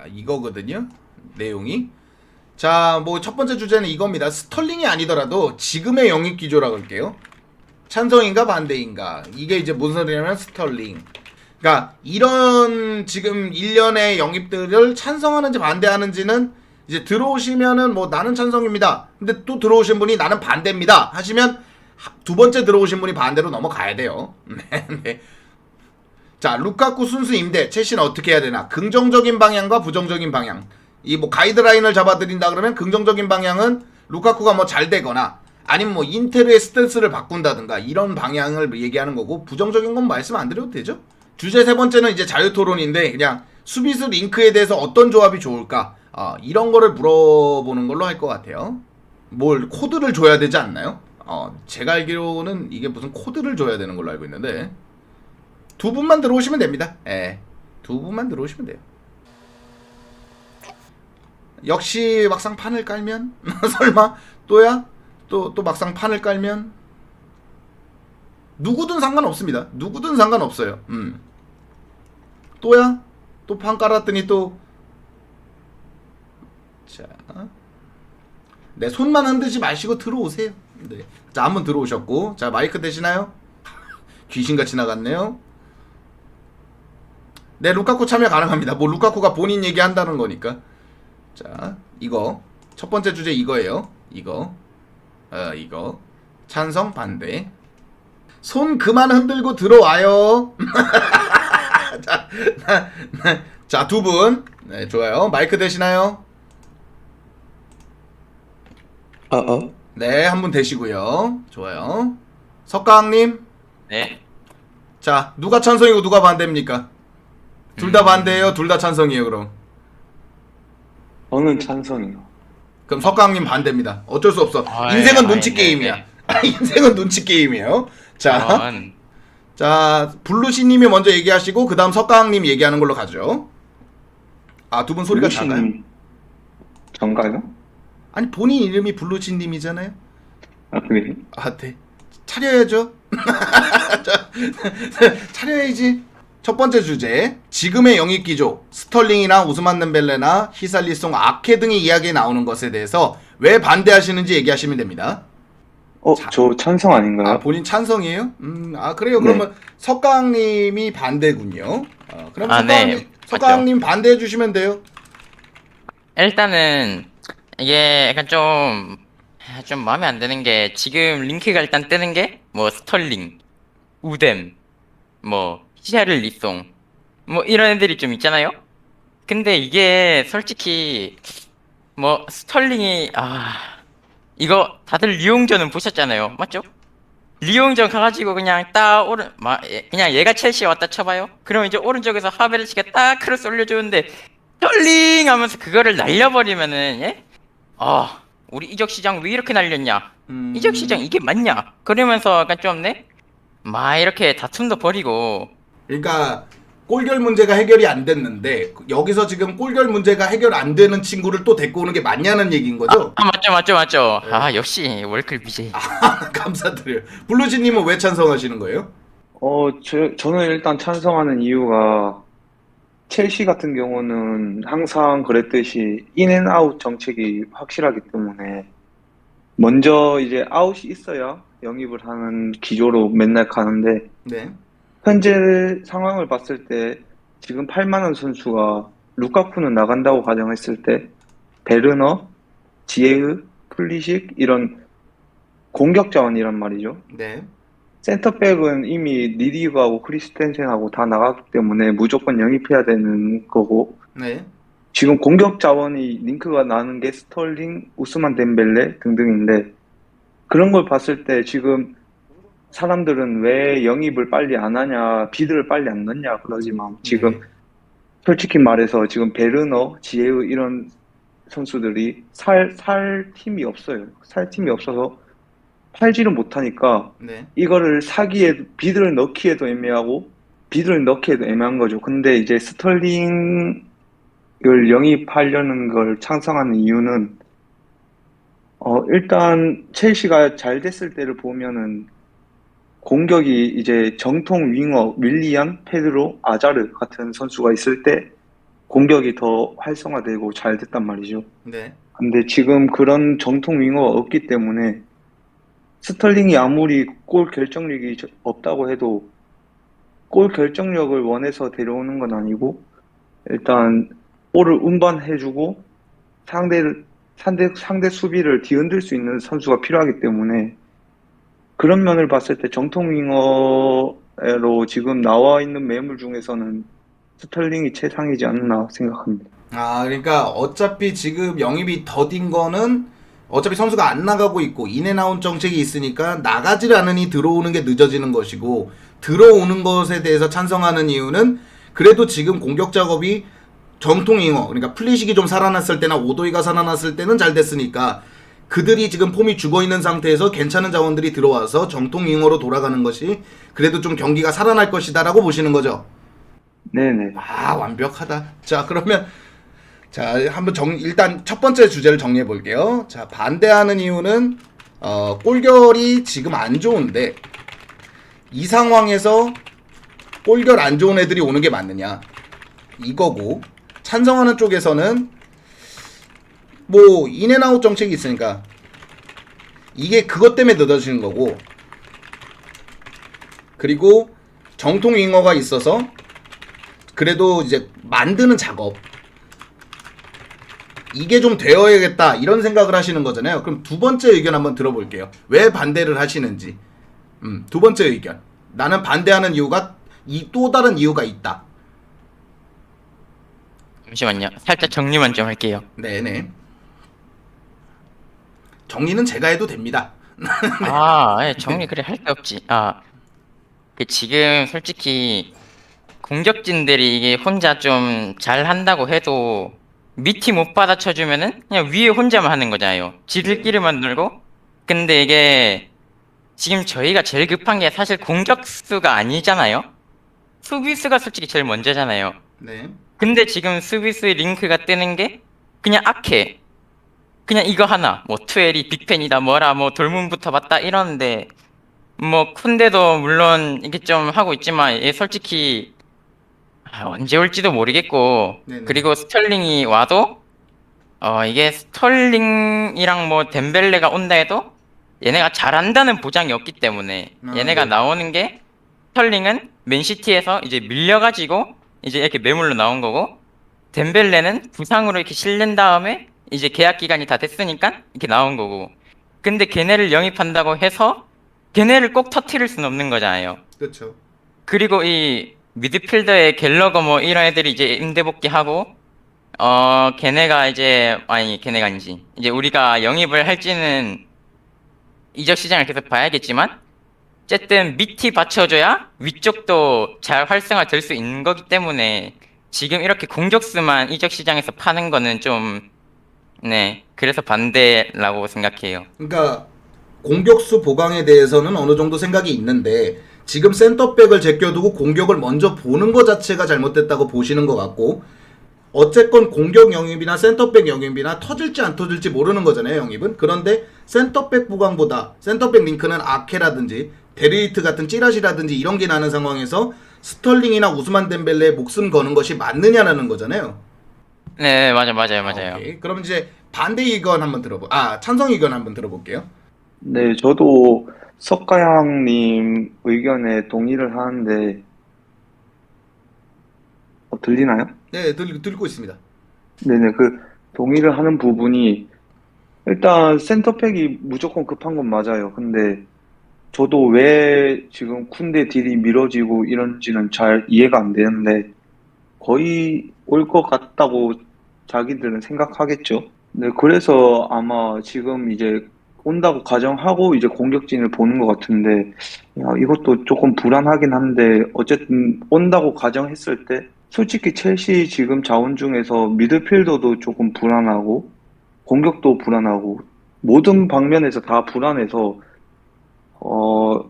이거거든요. 내용이. 자, 뭐 첫 번째 주제는 이겁니다. 스털링이 아니더라도 지금의 영입 기조라고 할게요. 찬성인가 반대인가. 이게 이제 무슨 소리냐면 스털링. 그러니까 이런 지금 1년의 영입들을 찬성하는지 반대하는지는 이제 들어오시면은 뭐 나는 찬성입니다. 근데 또 들어오신 분이 나는 반대입니다. 하시면 두 번째 들어오신 분이 반대로 넘어가야 돼요. 네, 네. 자, 루카쿠 순수 임대, 첼시는 어떻게 해야 되나? 긍정적인 방향과 부정적인 방향. 이 뭐 가이드라인을 잡아드린다 그러면 긍정적인 방향은 루카쿠가 뭐 잘 되거나 아니면 뭐 인테르의 스탠스를 바꾼다든가 이런 방향을 얘기하는 거고, 부정적인 건 말씀 안 드려도 되죠? 주제 세 번째는 이제 자유토론인데 그냥 수비수 링크에 대해서 어떤 조합이 좋을까? 이런 거를 물어보는 걸로 할 것 같아요. 뭘 코드를 줘야 되지 않나요? 제가 알기로는 이게 무슨 코드를 줘야 되는 걸로 알고 있는데 두 분만 들어오시면 됩니다. 예, 두 분만 들어오시면 돼요. 역시 막상 판을 깔면 설마 또야? 또 막상 판을 깔면 누구든 상관없습니다. 누구든 상관없어요. 또야? 또 판 깔았더니 또 자, 네, 손만 흔들지 마시고 들어오세요. 네. 자, 한번 들어오셨고, 자, 마이크 되시나요? 귀신같이 나갔네요. 네, 루카쿠 참여 가능합니다. 뭐 루카쿠가 본인 얘기한다는 거니까. 자, 이거 첫 번째 주제 이거예요. 이거 찬성 반대. 손 그만 흔들고 들어와요. 자, 두 분. 네, 좋아요. 마이크 되시나요? 네, 한 분 되시고요. 좋아요. 석가학님. 네. 자, 누가 찬성이고 누가 반대입니까? 둘 다 반대예요? 둘 다 찬성이에요, 그럼? 저는 찬성이요. 그럼 석가학님 반대입니다. 어쩔 수 없어. 인생은 눈치 게임이야. 네. 인생은 눈치 게임이에요. 자, 저는 자, 블루시님이 먼저 얘기하시고 그 다음 석가학님 얘기하는 걸로 가죠. 두 분 소리가 작아요? 루시님 전가요? 아니, 본인 이름이 블루시님이잖아요. 그래요? 네. 차려야죠. 자, 차려야지. 첫 번째 주제, 지금의 영입 기조, 스털링이나 우스만 덴벨레나 히살리송, 아케 등의 이야기에 나오는 것에 대해서 왜 반대하시는지 얘기하시면 됩니다. 저 찬성 아닌가요? 본인 찬성이에요? 그래요. 그러면 네. 석강님이 반대군요. 그럼 네, 석강님 반대해 주시면 돼요. 일단은 이게 약간 좀 마음에 안 드는 게, 지금 링크가 일단 뜨는 게 뭐 스털링, 우뎀, 뭐 히샬리송, 뭐 이런 애들이 좀 있잖아요. 근데 이게 솔직히 뭐 스털링이 이거 다들 리용전은 보셨잖아요, 맞죠? 리용전 가가지고 그냥 딱 그냥 얘가 첼시에 왔다 쳐봐요. 그럼 이제 오른쪽에서 하베르치가 딱 크로스 올려주는데 털링 하면서 그거를 날려버리면은, 예? 우리 이적 시장 왜 이렇게 날렸냐? 이적 시장 이게 맞냐? 그러면서 약간 좀 막 이렇게 다툼도 벌이고. 그러니까 골결 문제가 해결이 안 됐는데 여기서 지금 골결 문제가 해결 안 되는 친구를 또 데리고 오는 게 맞냐는 얘기인 거죠? 맞죠. 네. 역시 월클 BJ. 감사드려요. 블루지님은 왜 찬성하시는 거예요? 저는 일단 찬성하는 이유가 첼시 같은 경우는 항상 그랬듯이 인앤아웃 정책이 확실하기 때문에 먼저 이제 아웃이 있어야 영입을 하는 기조로 맨날 가는데, 네. 현재 상황을 봤을 때 지금 8만 원 선수가 루카쿠는 나간다고 가정했을 때 베르너, 지에흐, 플리식 이런 공격 자원이란 말이죠. 네. 센터백은 이미 리디그하고 크리스텐센하고 다 나갔기 때문에 무조건 영입해야 되는 거고, 네. 지금 공격 자원이 링크가 나는 게 스털링, 우스만 덴벨레 등등인데, 그런 걸 봤을 때 지금 사람들은 왜 영입을 빨리 안 하냐, 비드를 빨리 안 넣냐 그러지만, 지금 네. 솔직히 말해서 지금 베르너, 지에우 이런 선수들이 살 팀이 없어요. 살 팀이 없어서 팔지를 못하니까 네. 이거를 비드를 넣기에도 애매하고 비드를 넣기에도 애매한 거죠. 근데 이제 스털링을 영입하려는 걸 찬성하는 이유는 일단 첼시가 잘 됐을 때를 보면은 공격이 이제 정통 윙어 윌리안, 페드로, 아자르 같은 선수가 있을 때 공격이 더 활성화되고 잘 됐단 말이죠. 네. 근데 지금 그런 정통 윙어가 없기 때문에 스털링이 아무리 골 결정력이 없다고 해도 골 결정력을 원해서 데려오는 건 아니고 일단 볼을 운반해주고 상대 수비를 뒤흔들 수 있는 선수가 필요하기 때문에 그런 면을 봤을 때 정통 윙어로 지금 나와 있는 매물 중에서는 스털링이 최상이지 않나 생각합니다. 아, 그러니까 어차피 지금 영입이 더딘 거는 어차피 선수가 안 나가고 있고 인앤아웃 정책이 있으니까 나가질 않으니 들어오는 게 늦어지는 것이고, 들어오는 것에 대해서 찬성하는 이유는 그래도 지금 공격 작업이 정통 잉어, 그러니까 플리식이 좀 살아났을 때나 오도이가 살아났을 때는 잘 됐으니까 그들이 지금 폼이 죽어있는 상태에서 괜찮은 자원들이 들어와서 정통 잉어로 돌아가는 것이 그래도 좀 경기가 살아날 것이다 라고 보시는 거죠. 네네. 아, 완벽하다. 자, 그러면 자, 한번 일단 첫 번째 주제를 정리해 볼게요. 자, 반대하는 이유는 골결이 지금 안 좋은데 이 상황에서 골결 안 좋은 애들이 오는 게 맞느냐 이거고, 찬성하는 쪽에서는 뭐 인앤아웃 정책이 있으니까 이게 그것 때문에 늦어지는 거고, 그리고 정통 윙어가 있어서 그래도 이제 만드는 작업 이게 좀 되어야겠다 이런 생각을 하시는 거잖아요. 그럼 두 번째 의견 한번 들어볼게요. 왜 반대를 하시는지. 두 번째 의견. 나는 반대하는 이유가 또 다른 이유가 있다. 잠시만요. 살짝 정리만 좀 할게요. 네네. 정리는 제가 해도 됩니다. 예, 정리 그래 할 게 없지. 지금 솔직히 공격진들이 이게 혼자 좀 잘한다고 해도 밑이 못 받아쳐주면은 그냥 위에 혼자만 하는 거잖아요. 지들끼리 만들고. 근데 이게 지금 저희가 제일 급한 게 사실 공격수가 아니잖아요. 수비수가 솔직히 제일 먼저잖아요. 네. 근데 지금 수비수의 링크가 뜨는 게 그냥 악해. 그냥 이거 하나. 뭐 투엘이 빅팬이다 뭐라 뭐 돌문부터 봤다 이러는데, 뭐 쿤데도 물론 이게 좀 하고 있지만 얘 솔직히 언제 올지도 모르겠고. 네네. 그리고 스털링이 와도 이게 스털링이랑 뭐 덴벨레가 온다 해도 얘네가 잘한다는 보장이 없기 때문에 얘네가 네. 나오는 게, 스털링은 맨시티에서 이제 밀려가지고 이제 이렇게 매물로 나온 거고, 덴벨레는 부상으로 이렇게 실린 다음에 이제 계약 기간이 다 됐으니까 이렇게 나온 거고. 근데 걔네를 영입한다고 해서 걔네를 꼭 터트릴 수는 없는 거잖아요. 그렇죠. 그리고 이 미드필더의 갤러거 뭐 이런 애들이 이제 임대 복귀하고, 걔네가 이제, 아니 걔네가 아니지, 이제 우리가 영입을 할지는 이적 시장을 계속 봐야겠지만 어쨌든 밑이 받쳐줘야 위쪽도 잘 활성화 될 수 있는 거기 때문에 지금 이렇게 공격수만 이적 시장에서 파는 거는 좀, 네, 그래서 반대라고 생각해요. 그러니까 공격수 보강에 대해서는 어느 정도 생각이 있는데 지금 센터백을 제껴두고 공격을 먼저 보는 것 자체가 잘못됐다고 보시는 것 같고, 어쨌건 공격 영입이나 센터백 영입이나 터질지 안 터질지 모르는 거잖아요, 영입은. 그런데 센터백 보강보다 센터백 링크는 아케라든지 데리히트 같은 찌라시라든지 이런 게 나는 상황에서 스털링이나 우스만 덴벨레에 목숨 거는 것이 맞느냐라는 거잖아요. 네, 맞아요. 오케이. 그럼 이제 반대 의견 한번 찬성 의견 한번 들어볼게요. 네, 저도 석가양님 의견에 동의를 하는데, 들리나요? 네, 들고 있습니다. 네네, 동의를 하는 부분이, 일단 센터백이 무조건 급한 건 맞아요. 근데 저도 왜 지금 쿤데 딜이 미뤄지고 이런지는 잘 이해가 안 되는데, 거의 올 것 같다고 자기들은 생각하겠죠. 네, 그래서 아마 지금 이제 온다고 가정하고 이제 공격진을 보는 것 같은데, 야, 이것도 조금 불안하긴 한데, 어쨌든 온다고 가정했을 때, 솔직히 첼시 지금 자원 중에서 미드필더도 조금 불안하고, 공격도 불안하고, 모든 방면에서 다 불안해서,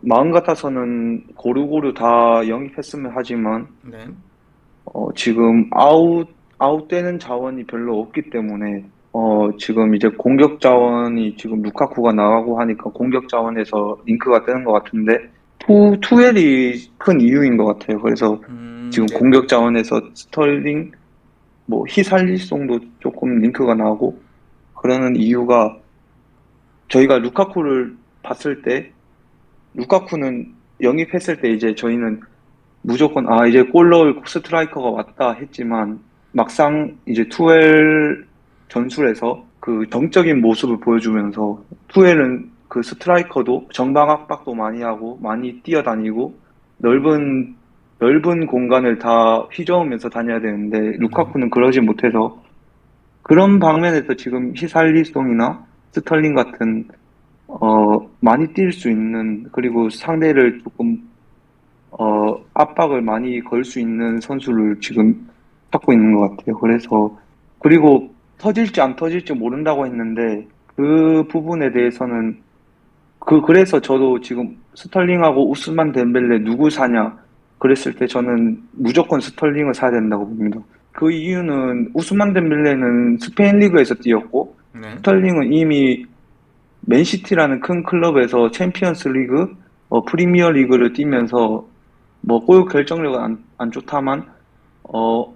마음 같아서는 고루고루 다 영입했으면 하지만, 네. 지금 아웃되는 자원이 별로 없기 때문에, 지금 이제 공격 자원이 지금 루카쿠가 나가고 하니까 공격 자원에서 링크가 뜨는 것 같은데, 투엘이 큰 이유인 것 같아요. 그래서 지금 네. 공격 자원에서 스털링, 뭐 히살리송도 조금 링크가 나오고 그러는 이유가 저희가 루카쿠를 봤을 때 루카쿠는 영입했을 때 이제 저희는 무조건 이제 골 넣을 스트라이커가 왔다 했지만 막상 이제 투엘 전술에서 그 정적인 모습을 보여주면서 투엘은 그 스트라이커도 정방 압박도 많이 하고 많이 뛰어다니고 넓은 공간을 다 휘저으면서 다녀야 되는데 루카쿠는 그러지 못해서 그런 방면에서 지금 히살리송이나 스털링 같은 많이 뛸 수 있는 그리고 상대를 조금 압박을 많이 걸 수 있는 선수를 지금 찾고 있는 것 같아요. 그래서 그리고 터질지 안 터질지 모른다고 했는데 그 부분에 대해서는 그래서 저도 지금 스털링하고 우스만 덴벨레 누구 사냐 그랬을 때 저는 무조건 스털링을 사야 된다고 봅니다. 그 이유는 우스만 덴벨레는 스페인 리그에서 뛰었고 네. 스털링은 이미 맨시티라는 큰 클럽에서 챔피언스 리그, 프리미어 리그를 뛰면서 뭐 골 결정력은 안 좋다만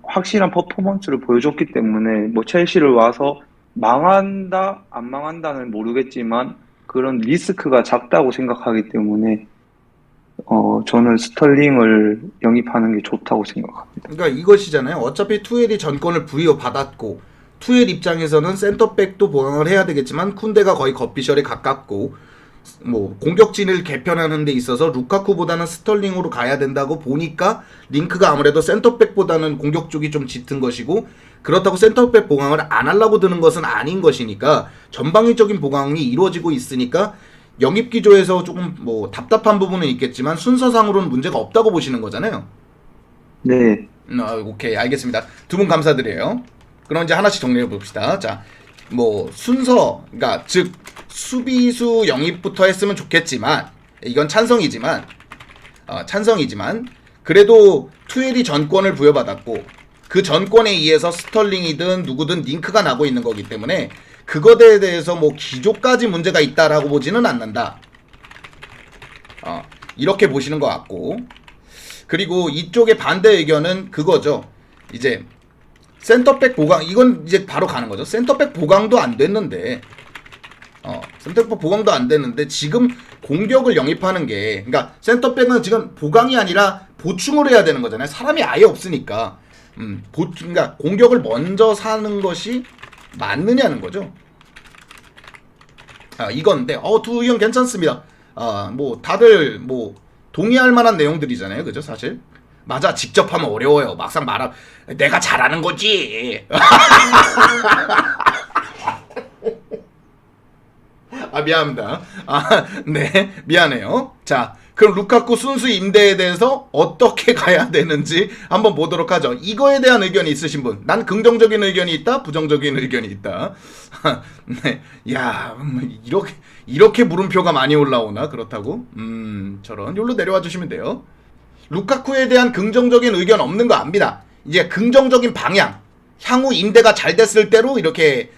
확실한 퍼포먼스를 보여줬기 때문에 뭐 첼시를 와서 망한다 안 망한다는 모르겠지만 그런 리스크가 작다고 생각하기 때문에 저는 스털링을 영입하는 게 좋다고 생각합니다. 그러니까 이것이잖아요. 어차피 투엘이 전권을 부여받았고 투엘 입장에서는 센터백도 보강을 해야 되겠지만 쿤데가 거의 겉비셜에 가깝고 뭐 공격진을 개편하는 데 있어서 루카쿠보다는 스털링으로 가야 된다고 보니까 링크가 아무래도 센터백보다는 공격 쪽이 좀 짙은 것이고 그렇다고 센터백 보강을 안 하려고 드는 것은 아닌 것이니까 전방위적인 보강이 이루어지고 있으니까 영입 기조에서 조금 뭐 답답한 부분은 있겠지만 순서상으로는 문제가 없다고 보시는 거잖아요. 네, 오케이, 알겠습니다. 두 분 감사드려요. 그럼 이제 하나씩 정리해 봅시다. 자, 뭐 순서, 그러니까 즉 수비수 영입부터 했으면 좋겠지만 이건 찬성이지만 그래도 투엘이 전권을 부여받았고 그 전권에 의해서 스털링이든 누구든 링크가 나고 있는 거기 때문에 그것에 대해서 뭐 기조까지 문제가 있다라고 보지는 않는다. 이렇게 보시는 것 같고 그리고 이쪽의 반대 의견은 그거죠. 이제 센터백 보강 이건 이제 바로 가는 거죠. 센터백 보강도 안 됐는데 센터백 보강도 안 됐는데 지금 공격을 영입하는 게 그러니까 센터백은 지금 보강이 아니라 보충을 해야 되는 거잖아요. 사람이 아예 없으니까 그러니까 공격을 먼저 사는 것이 맞느냐는 거죠. 이건데 두 의견 괜찮습니다. 뭐 다들 뭐 동의할 만한 내용들이잖아요. 그죠? 사실 맞아. 직접 하면 어려워요. 막상 내가 잘하는 거지. 미안합니다. 네, 미안해요. 자, 그럼 루카쿠 순수 임대에 대해서 어떻게 가야 되는지 한번 보도록 하죠. 이거에 대한 의견이 있으신 분, 난 긍정적인 의견이 있다, 부정적인 의견이 있다. 네, 야, 이렇게 물음표가 많이 올라오나 그렇다고? 저런 여기로 내려와 주시면 돼요. 루카쿠에 대한 긍정적인 의견 없는 거 압니다. 이제 긍정적인 방향, 향후 임대가 잘 됐을 때로 이렇게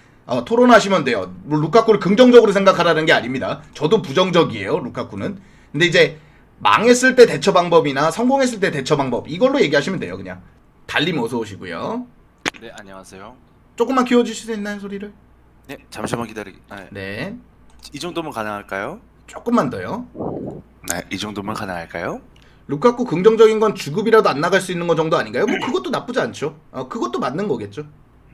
토론하시면 돼요. 뭐 루카쿠를 긍정적으로 생각하라는 게 아닙니다. 저도 부정적이에요, 루카쿠는. 근데 이제 망했을 때 대처 방법이나 성공했을 때 대처 방법 이걸로 얘기하시면 돼요. 그냥 달님 어서 오시고요. 네, 안녕하세요. 조금만 키워주실 수 있나요, 소리를? 네, 잠시만 네, 이 정도면 가능할까요? 조금만 더요. 네, 이 정도면 가능할까요? 루카쿠 긍정적인 건 주급이라도 안 나갈 수 있는 거 정도 아닌가요? 뭐 그것도 나쁘지 않죠. 그것도 맞는 거겠죠.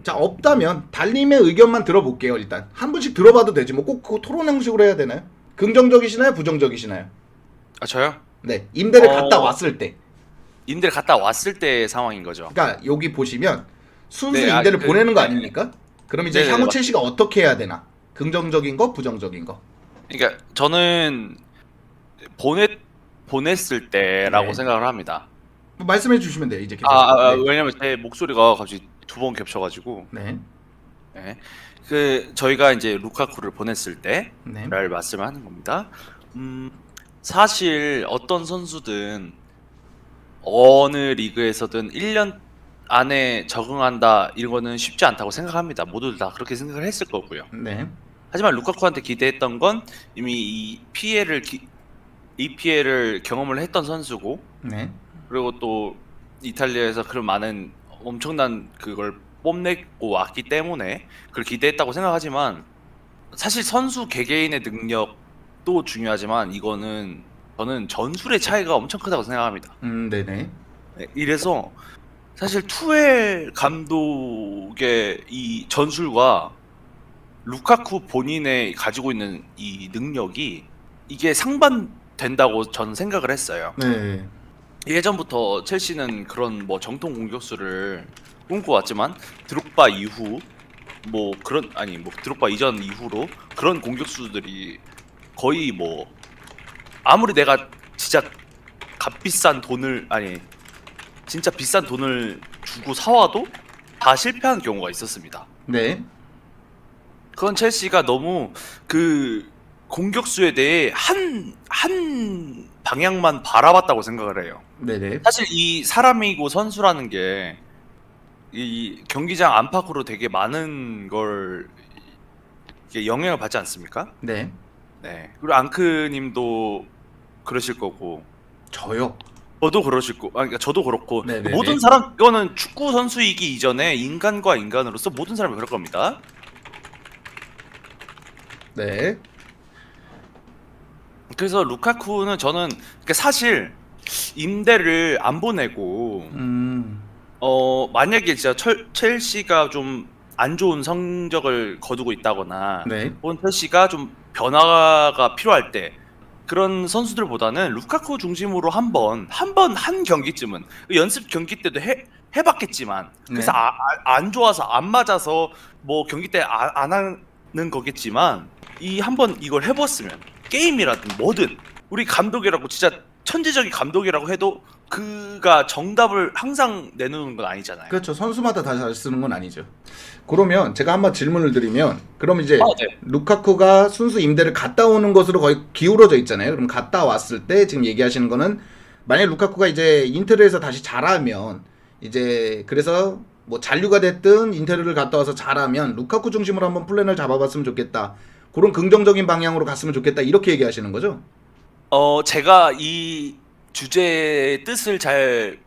자, 없다면 달님의 의견만 들어볼게요. 일단 한 분씩 들어봐도 되지. 뭐 꼭 그거 토론 형식으로 해야 되나요? 긍정적이시나요? 부정적이시나요? 저요? 네, 임대를 갔다 왔을 때. 임대를 갔다 왔을 때 상황인 거죠. 그러니까 여기 보시면 순수 네, 임대를 보내는 거 네. 아닙니까? 그럼 이제 네네, 향후 맞- 채시가 어떻게 해야 되나? 긍정적인 거, 부정적인 거. 그러니까 저는 보냈을 때라고 네. 생각을 합니다. 말씀해 주시면 돼요. 이제 계속. 네. 왜냐면 제 목소리가 갑자기 두 번 겹쳐가지고. 네. 네. 저희가 이제 루카쿠를 보냈을 때를 네. 말씀을 하는 겁니다. 사실 어떤 선수든 어느 리그에서든 1년 안에 적응한다 이런 거는 쉽지 않다고 생각합니다. 모두 다 그렇게 생각을 했을 거고요. 네. 하지만 루카쿠한테 기대했던 건 이미 이 피해를 경험을 했던 선수고 네. 그리고 또 이탈리아에서 그런 많은 엄청난 그걸 뽐내고 왔기 때문에 그걸 기대했다고 생각하지만 사실 선수 개개인의 능력도 중요하지만 이거는 저는 전술의 차이가 엄청 크다고 생각합니다. 네네. 네, 이래서 사실 투엘 감독의 이 전술과 루카쿠 본인의 가지고 있는 이 능력이 이게 상반된다고 저는 생각을 했어요. 네. 예전부터 첼시는 그런 뭐 정통 공격수를 꿈꿔왔지만 드록바 이후 뭐 그런 아니 뭐 드록바 이전 이후로 그런 공격수들이 거의 뭐 아무리 내가 진짜 값비싼 돈을 아니 진짜 비싼 돈을 주고 사와도 다 실패한 경우가 있었습니다. 네. 그건 첼시가 너무 그 공격수에 대해 한 방향만 바라봤다고 생각을 해요. 네네. 사실 이 사람이고 선수라는 게 이 경기장 안팎으로 되게 많은 걸 이게 영향을 받지 않습니까? 네. 네. 그리고 앙크님도 그러실 거고 저요. 저도 그러실 거. 그러니까 저도 그렇고 네네네. 모든 사람 이거는 축구 선수이기 이전에 인간과 인간으로서 모든 사람이 그럴 겁니다. 네. 그래서 루카쿠는 저는 그러니까 사실 임대를 안 보내고 만약에 진짜 첼시가 좀 안 좋은 성적을 거두고 있다거나 네. 혹은 첼시가 좀 변화가 필요할 때 그런 선수들보다는 루카쿠 중심으로 한 경기쯤은 연습 경기 때도 해봤겠지만 그래서 네. 안 좋아서 안 맞아서 뭐 경기 때 안 하는 거겠지만 이 한번 이걸 해봤으면 게임이라든 뭐든 우리 감독이라고 진짜 천재적인 감독이라고 해도 그가 정답을 항상 내놓는 건 아니잖아요. 그렇죠. 선수마다 다 잘 쓰는 건 아니죠. 그러면 제가 한번 질문을 드리면, 그럼 이제 네. 루카쿠가 순수 임대를 갔다 오는 것으로 거의 기울어져 있잖아요. 그럼 갔다 왔을 때 지금 얘기하시는 거는 만약 루카쿠가 이제 인테르에서 다시 잘하면 이제 그래서 뭐 잔류가 됐든 인테르를 갔다 와서 잘하면 루카쿠 중심으로 한번 플랜을 잡아봤으면 좋겠다. 그런 긍정적인 방향으로 갔으면 좋겠다. 이렇게 얘기하시는 거죠? 제가 이 주제의 뜻을 잘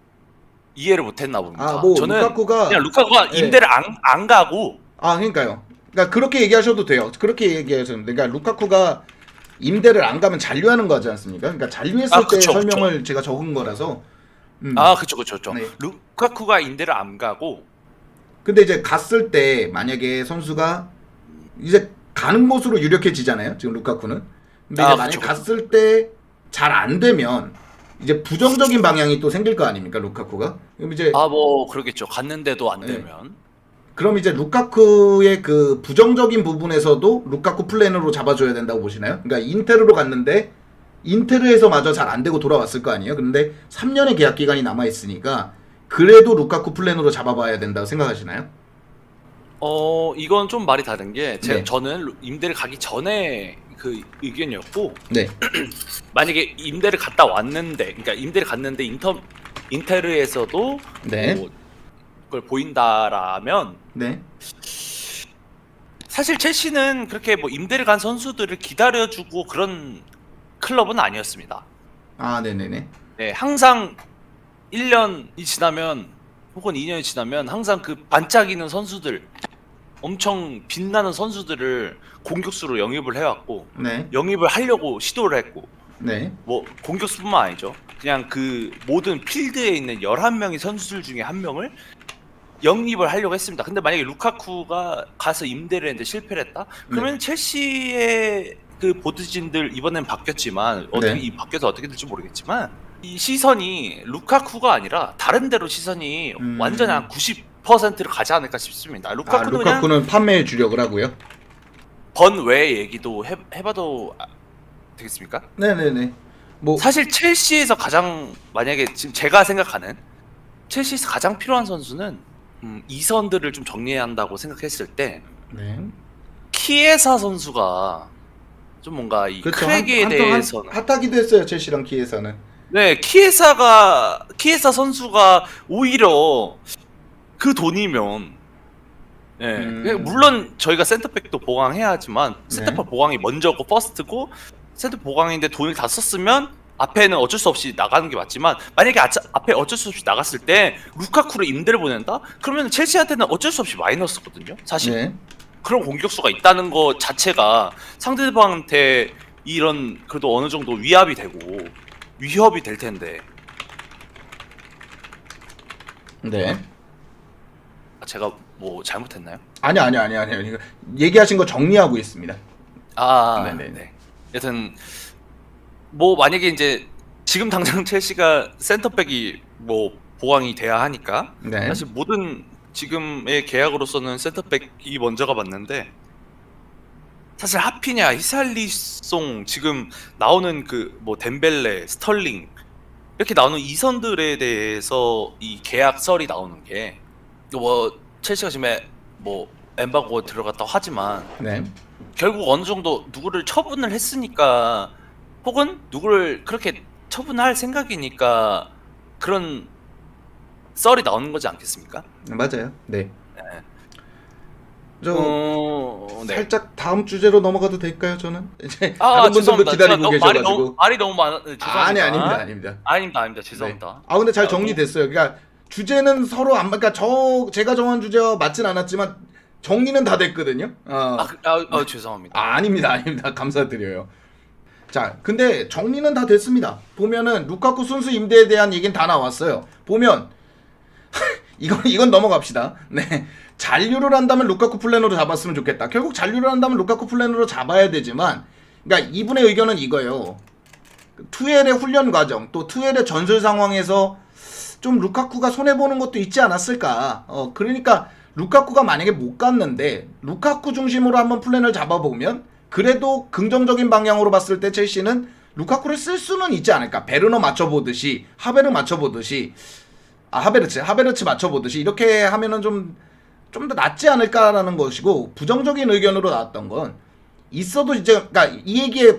이해를 못했나 봅니다. 아, 뭐 저는 루카쿠가 그냥 루카쿠가 예. 임대를 안 가고 그러니까요. 그러니까 그렇게 얘기하셔도 돼요. 그렇게 얘기하셔도 돼요. 그러니까 루카쿠가 임대를 안 가면 잔류하는 거지 않습니까? 그러니까 잔류했을 때 그쵸, 설명을 제가 적은 거라서. 그쵸. 네. 루카쿠가 임대를 안 가고 근데 이제 갔을 때 만약에 선수가 이제 가는 곳으로 유력해지잖아요. 지금 루카쿠는. 근데 이제 만약 그쵸. 갔을 때 잘 안 되면 이제 부정적인 방향이 또 생길 거 아닙니까, 루카쿠가? 그럼 이제 뭐 그러겠죠. 갔는데도 안 네. 되면 그럼 이제 루카쿠의 그 부정적인 부분에서도 루카쿠 플랜으로 잡아줘야 된다고 보시나요? 그러니까 인테르로 갔는데 인테르에서 마저 잘 안 되고 돌아왔을 거 아니에요? 근데 3년의 계약 기간이 남아 있으니까 그래도 루카쿠 플랜으로 잡아봐야 된다고 생각하시나요? 이건 좀 말이 다른 게 네. 저는 임대를 가기 전에 그 의견이었고 네. 만약에 임대를 갔다 왔는데 그러니까 임대를 갔는데 인테르에서도 네. 뭐 그걸 보인다라면 네. 사실 첼시는 그렇게 뭐 임대를 간 선수들을 기다려주고 그런 클럽은 아니었습니다. 네네네. 네, 항상 1년이 지나면 혹은 2년이 지나면 항상 그 반짝이는 선수들 엄청 빛나는 선수들을 공격수로 영입을 해왔고 네. 영입을 하려고 시도를 했고 네. 뭐 공격수뿐만 아니죠. 그냥 그 모든 필드에 있는 11명의 선수들 중에 한 명을 영입을 하려고 했습니다. 근데 만약에 루카쿠가 가서 임대를 했는데 실패를 했다? 그러면 첼시의 그 보드진들 이번엔 바뀌었지만 어떻게 네. 바뀌어서 어떻게 될지 모르겠지만 이 시선이 루카쿠가 아니라 다른 데로 시선이 완전히 한 90%를 가지 않을까 싶습니다. 루카쿠는 그냥 루카쿠는 판매에 주력을 하고요. 번외 얘기도 해봐도 되겠습니까? 네네네. 뭐 사실 첼시에서 가장 만약에 지금 제가 생각하는 첼시에서 가장 필요한 선수는 이선들을 좀 정리해야 한다고 생각했을 때 네. 키에사 선수가 좀 뭔가 이 그렇죠. 크레기에 대해서는 핫하기도 했어요. 첼시랑 키에사는. 네 키에사 선수가 오히려 그 돈이면 물론 저희가 센터백도 보강해야 하지만 센터백 보강이 먼저고 퍼스트고 센터 보강인데 돈을 다 썼으면 앞에는 어쩔 수 없이 나가는 게 맞지만 만약에 앞에 어쩔 수 없이 나갔을 때 루카쿠를 임대를 보낸다? 그러면 첼시한테는 어쩔 수 없이 마이너스거든요. 사실 네. 그런 공격수가 있다는 것 자체가 상대방한테 이런 그래도 어느 정도 위압이 되고 위협이 될 텐데 네. 제가 뭐 잘못했나요? 아니. 얘기하신 거 정리하고 있습니다. 네네. 네. 여튼 뭐 만약에 이제 지금 당장 첼시가 센터백이 뭐 보강이 돼야 하니까 네. 사실 모든 지금의 계약으로서는 센터백이 먼저가 맞는데 사실 하피냐, 히살리송 지금 나오는 그 뭐 덴벨레, 스털링 이렇게 나오는 이 선들에 대해서 이 계약설이 나오는 게 뭐 첼시가 지금 뭐 엠바고 들어갔다고 하지만 네. 결국 어느 정도 누구를 처분을 했으니까 혹은 누구를 그렇게 처분할 생각이니까 그런 썰이 나오는 거지 않겠습니까? 맞아요. 네. 저 네. 살짝 다음 주제로 넘어가도 될까요? 저는 이제 아, 다른 분들도 죄송합니다. 기다리고 제가 계셔가지고. 말이 너무 많아. 죄송합니다. 아닙니다. 아닙니다. 죄송합니다. 네. 아 근데 잘 정리됐어요. 그러니까 주제는 서로 안 그러니까 제가 정한 주제와 맞진 않았지만 정리는 다 됐거든요. 죄송합니다. 아닙니다. 감사드려요. 자, 근데 정리는 다 됐습니다. 보면은 루카쿠 순수 임대에 대한 얘기는 다 나왔어요. 보면 이건 넘어갑시다. 네. 잔류를 한다면 루카쿠 플랜으로 잡았으면 좋겠다. 결국 잔류를 한다면 루카쿠 플랜으로 잡아야 되지만, 그러니까 이분의 의견은 이거예요. 투엘의 훈련 과정, 또 투엘의 전술 상황에서 좀 루카쿠가 손해보는 것도 있지 않았을까. 그러니까 루카쿠가 만약에 못 갔는데 루카쿠 중심으로 한번 플랜을 잡아보면 그래도 긍정적인 방향으로 봤을 때 첼시는 루카쿠를 쓸 수는 있지 않을까. 베르너 맞춰보듯이, 하베르 맞춰보듯이, 하베르츠 맞춰보듯이 이렇게 하면은 좀 더 낫지 않을까라는 것이고, 부정적인 의견으로 나왔던 건 있어도 이제 그러니까 이 얘기에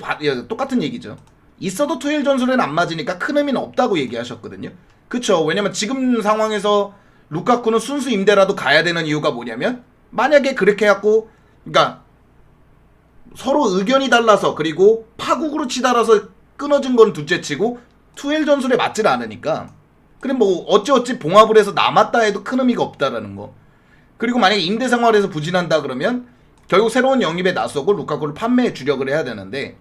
똑같은 얘기죠. 있어도 투일 전술에는 안 맞으니까 큰 의미는 없다고 얘기하셨거든요. 그쵸? 왜냐면 지금 상황에서 루카쿠는 순수 임대라도 가야 되는 이유가 뭐냐면, 만약에 그렇게 해갖고 그러니까 서로 의견이 달라서 그리고 파국으로 치달아서 끊어진 건 둘째치고 투엘 전술에 맞질 않으니까, 그럼 뭐 어찌 봉합을 해서 남았다 해도 큰 의미가 없다라는 거. 그리고 만약에 임대 생활에서 부진한다 그러면 결국 새로운 영입에 나서고 루카쿠를 판매에 주력을 해야 되는데,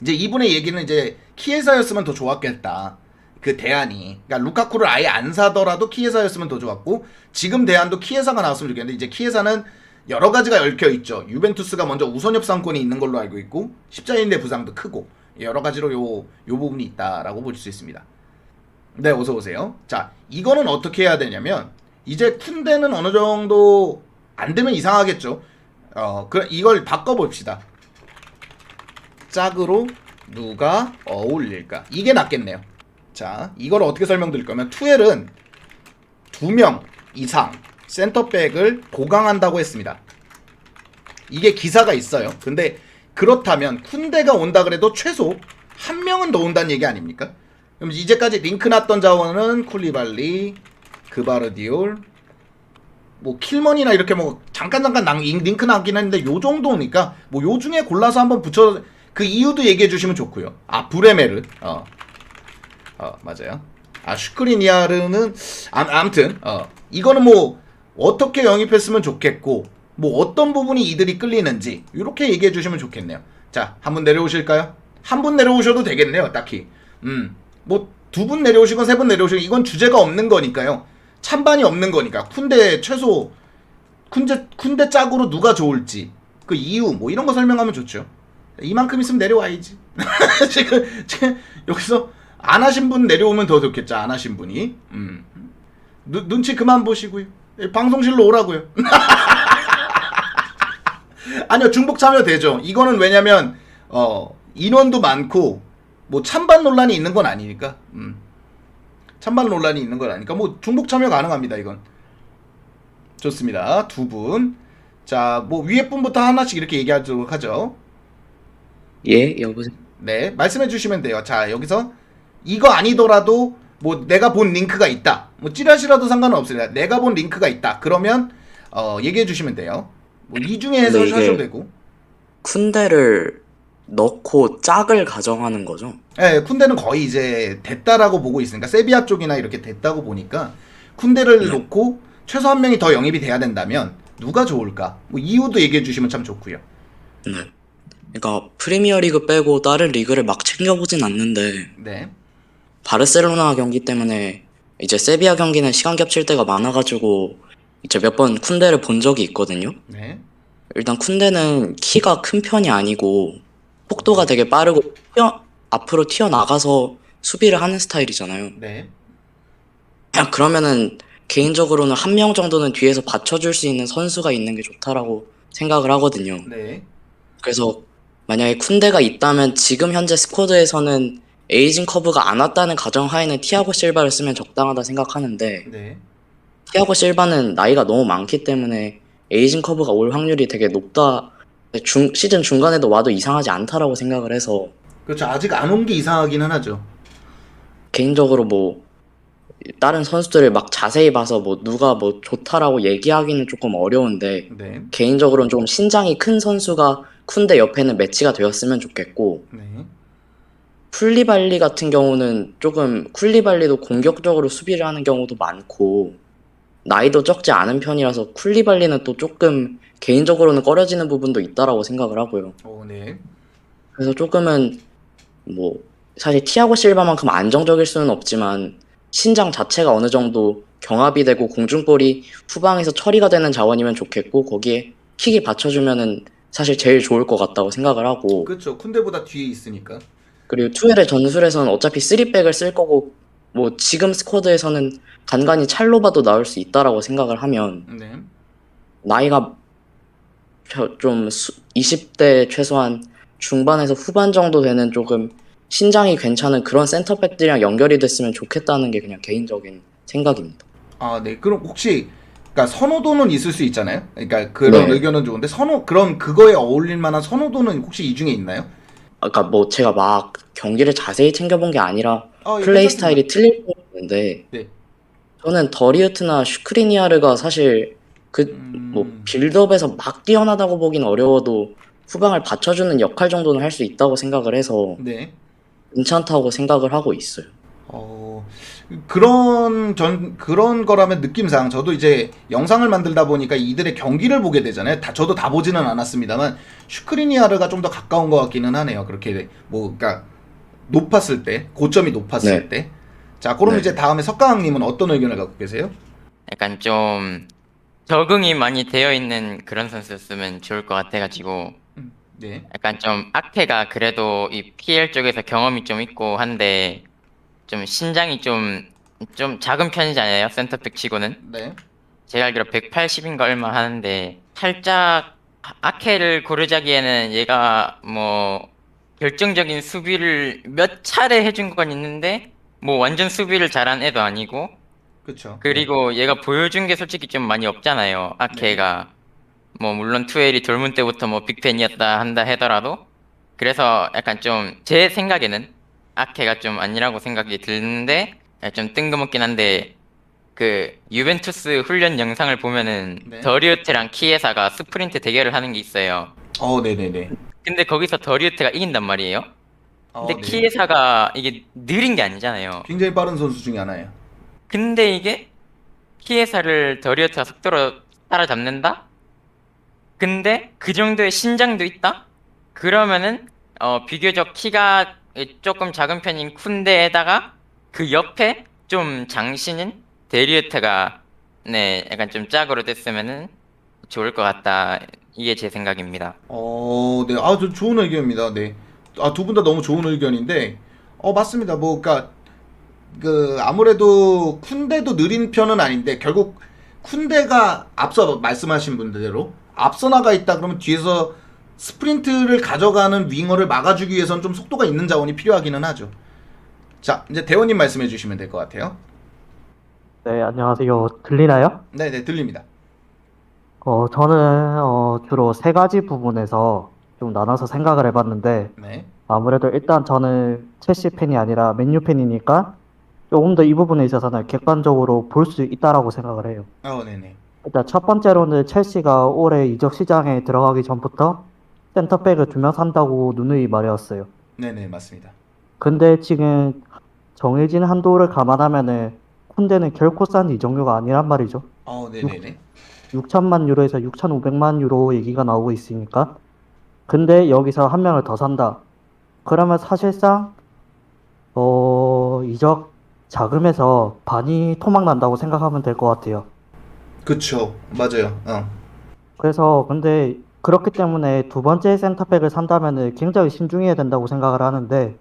이제 이분의 얘기는 이제 키에사였으면 더 좋았겠다. 그 대안이. 그러니까 루카쿠를 아예 안 사더라도 키에사였으면 더 좋았고, 지금 대안도 키에사가 나왔으면 좋겠는데, 이제 키에사는 여러 가지가 얽혀 있죠. 유벤투스가 먼저 우선 협상권이 있는 걸로 알고 있고, 십자인대 부상도 크고, 여러 가지로 요 부분이 있다라고 볼 수 있습니다. 네, 어서 오세요. 자, 이거는 어떻게 해야 되냐면, 이제 쿤데는 어느 정도 안 되면 이상하겠죠. 이걸 바꿔봅시다. 짝으로 누가 어울릴까? 이게 낫겠네요. 자, 이걸 어떻게 설명드릴 거면, 투엘은 2명 이상 센터백을 보강한다고 했습니다. 이게 기사가 있어요. 근데 그렇다면 쿤데가 온다 그래도 최소 1명은 더 온다는 얘기 아닙니까? 그럼 이제까지 링크 났던 자원은 쿨리발리, 그바르디올, 뭐 킬먼이나 이렇게 뭐 잠깐 링크 나긴 했는데 요 정도니까 뭐 요 중에 골라서 한번 붙여, 그 이유도 얘기해 주시면 좋고요. 브레메르. 맞아요. 슈크리니아르는 아무튼 이거는 뭐 어떻게 영입했으면 좋겠고, 뭐 어떤 부분이 이들이 끌리는지 이렇게 얘기해 주시면 좋겠네요. 자, 한 분 내려오실까요? 한 분 내려오셔도 되겠네요. 딱히. 뭐 2분 내려오시건 3분 내려오시건 이건 주제가 없는 거니까요. 찬반이 없는 거니까. 쿤데 최소 쿤데 짝으로 누가 좋을지 그 이유 뭐 이런 거 설명하면 좋죠. 이만큼 있으면 내려와야지. 지금 여기서 안 하신 분 내려오면 더 좋겠죠. 안 하신 분이. 눈치 그만 보시고요. 방송실로 오라고요. 아니요, 중복 참여 되죠. 이거는 왜냐면 인원도 많고 뭐 찬반 논란이 있는 건 아니니까. 찬반 논란이 있는 건 아니니까 뭐 중복 참여 가능합니다. 이건 좋습니다. 2분. 자, 뭐 위에 분부터 하나씩 이렇게 얘기하도록 하죠. 예, 여보세요. 네, 말씀해 주시면 돼요. 자, 여기서 이거 아니더라도 뭐 내가 본 링크가 있다. 뭐 찌라시라도 상관은 없습니다. 내가 본 링크가 있다. 그러면 얘기해 주시면 돼요. 뭐 이 중에 해서 근데 이게 하셔도 되고. 쿤데를 넣고 짝을 가정하는 거죠. 예, 쿤데는 거의 이제 됐다라고 보고 있으니까 세비야 쪽이나 이렇게 됐다고 보니까 쿤데를 네. 놓고 최소 한 명이 더 영입이 돼야 된다면 누가 좋을까? 뭐 이유도 얘기해 주시면 참 좋고요. 네. 그러니까 프리미어리그 빼고 다른 리그를 막 챙겨보진 않는데 네. 바르셀로나 경기 때문에 이제 세비야 경기는 시간 겹칠 때가 많아가지고 이제 몇 번 쿤데를 본 적이 있거든요. 네. 일단 쿤데는 키가 큰 편이 아니고 속도가 되게 빠르고 앞으로 튀어나가서 수비를 하는 스타일이잖아요. 네. 그러면은 개인적으로는 한 명 정도는 뒤에서 받쳐줄 수 있는 선수가 있는 게 좋다라고 생각을 하거든요. 네. 그래서 만약에 쿤데가 있다면 지금 현재 스쿼드에서는 에이징 커브가 안 왔다는 가정하에는 티아고 실바를 쓰면 적당하다 생각하는데 네. 티아고 실바는 나이가 너무 많기 때문에 에이징 커브가 올 확률이 되게 높다. 시즌 중간에도 와도 이상하지 않다라고 생각을 해서 그렇죠. 아직 안 온 게 이상하기는 하죠. 개인적으로 뭐 다른 선수들을 막 자세히 봐서 뭐 누가 뭐 좋다라고 얘기하기는 조금 어려운데 네. 개인적으로는 좀 신장이 큰 선수가 쿤데 옆에는 매치가 되었으면 좋겠고 네. 쿨리발리 같은 경우는 조금 쿨리발리도 공격적으로 수비를 하는 경우도 많고 나이도 적지 않은 편이라서 쿨리발리는 또 조금 개인적으로는 꺼려지는 부분도 있다라고 생각을 하고요. 네. 그래서 조금은 뭐 사실 티아고 실바만큼 안정적일 수는 없지만 신장 자체가 어느 정도 경합이 되고 공중볼이 후방에서 처리가 되는 자원이면 좋겠고 거기에 킥이 받쳐주면은 사실 제일 좋을 것 같다고 생각을 하고 그렇죠. 쿤데보다 뒤에 있으니까. 그리고 투엘의 전술에서는 어차피 3백을 쓸 거고 뭐 지금 스쿼드에서는 간간히 찰로바도 나올 수 있다라고 생각을 하면 네. 나이가 좀 20대 최소한 중반에서 후반 정도 되는 조금 신장이 괜찮은 그런 센터백들이랑 연결이 됐으면 좋겠다는 게 그냥 개인적인 생각입니다. 아, 네. 그럼 혹시 그러니까 선호도는 있을 수 있잖아요. 그러니까 그런 네. 의견은 좋은데 그럼 그거에 어울릴 만한 선호도는 혹시 이 중에 있나요? 아까 뭐 제가 막 경기를 자세히 챙겨본 게 아니라 예, 플레이 괜찮습니다. 스타일이 틀릴 수 있는데 네. 저는 더리우트나 슈크리니아르가 사실 그 뭐 빌드업에서 막 뛰어나다고 보긴 어려워도 후방을 받쳐주는 역할 정도는 할 수 있다고 생각을 해서 네. 괜찮다고 생각을 하고 있어요. 그런 거라면 느낌상 저도 이제 영상을 만들다 보니까 이들의 경기를 보게 되잖아요. 저도 다 보지는 않았습니다만 슈크리니아르가 좀 더 가까운 것 같기는 하네요. 그렇게 뭐 그러니까 높았을 때, 고점이 높았을 네. 때. 자, 그럼 네. 이제 다음에 석강님은 어떤 의견을 갖고 계세요? 약간 좀 적응이 많이 되어 있는 그런 선수였으면 좋을 것 같아가지고 네. 약간 좀 악태가 그래도 이 PL 쪽에서 경험이 좀 있고 한데 좀 신장이 좀 작은 편이잖아요, 센터백 치고는. 네. 제가 알기로 180인가 얼마 하는데 살짝 아케를 고르자기에는 얘가 뭐 결정적인 수비를 몇 차례 해준 건 있는데 뭐 완전 수비를 잘한 애도 아니고 그렇죠. 그리고 얘가 보여준 게 솔직히 좀 많이 없잖아요, 아케가. 뭐 물론 투엘이 돌문 때부터 뭐 빅팬이었다 한다 하더라도 그래서 약간 좀 제 생각에는 아케가 좀 아니라고 생각이 드는데 좀 뜬금없긴 한데 그 유벤투스 훈련 영상을 보면은 네. 더리우트랑 키에사가 스프린트 대결을 하는 게 있어요. 네네네. 근데 거기서 더리우트가 이긴단 말이에요. 근데 네. 키에사가 이게 느린 게 아니잖아요. 굉장히 빠른 선수 중에 하나예요. 근데 이게 키에사를 더리우트가 속도로 따라잡는다? 근데 그 정도의 신장도 있다? 그러면은 비교적 키가 조금 작은 편인 쿤데에다가 그 옆에 좀 장신인 데리우트가 네 약간 좀 짝으로 됐으면은 좋을 것 같다. 이게 제 생각입니다. 네. 저 좋은 의견입니다. 네. 두 분 다 너무 좋은 의견인데, 맞습니다. 뭐, 그니까, 아무래도 쿤데도 느린 편은 아닌데, 결국 쿤데가 앞서 말씀하신 분대로 앞서 나가 있다 그러면 뒤에서 스프린트를 가져가는 윙어를 막아주기 위해서는 좀 속도가 있는 자원이 필요하기는 하죠. 자, 이제 대원님 말씀해 주시면 될 것 같아요. 네, 안녕하세요. 들리나요? 네네, 들립니다. 저는 주로 세 가지 부분에서 좀 나눠서 생각을 해봤는데, 네. 아무래도 일단 저는 첼시 팬이 아니라 맨유 팬이니까 조금 더 이 부분에 있어서는 객관적으로 볼 수 있다라고 생각을 해요. 네네. 일단 첫 번째로는 첼시가 올해 이적 시장에 들어가기 전부터 센터백을 2명 산다고 누누이 말해왔어요. 네네 맞습니다. 근데 지금 정해진 한도를 감안하면은 쿤데는 결코 싼 이적료가 아니란 말이죠. 네네네. 6천만 유로에서 6,500만 유로 얘기가 나오고 있으니까. 근데 여기서 한 명을 더 산다. 그러면 사실상 이적 자금에서 반이 토막난다고 생각하면 될 것 같아요. 그쵸 맞아요. 그래서 근데 그렇기 때문에 두 번째 센터백을 산다면은 굉장히 신중해야 된다고 생각을 하는데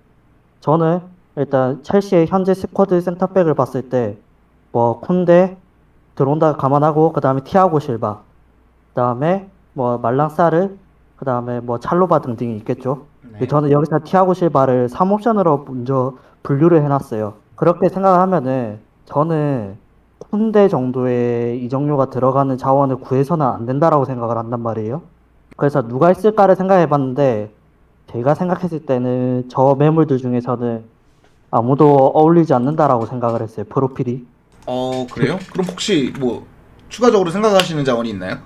저는 일단 첼시의 현재 스쿼드 센터백을 봤을 때 뭐 쿤데 들어온다 감안하고 그 다음에 티아고 실바 그 다음에 뭐 말랑사르 그 다음에 뭐 찰로바 등등이 있겠죠. 네. 저는 여기서 티아고 실바를 3옵션으로 먼저 분류를 해놨어요. 그렇게 생각하면은 저는 쿤데 정도의 이적료가 들어가는 자원을 구해서는 안 된다라고 생각을 한단 말이에요. 그래서 누가 있을까를 생각해봤는데 제가 생각했을 때는 저 매물들 중에서는 아무도 어울리지 않는다라고 생각을 했어요. 프로필이. 그래요? 그럼 혹시 뭐 추가적으로 생각하시는 자원이 있나요?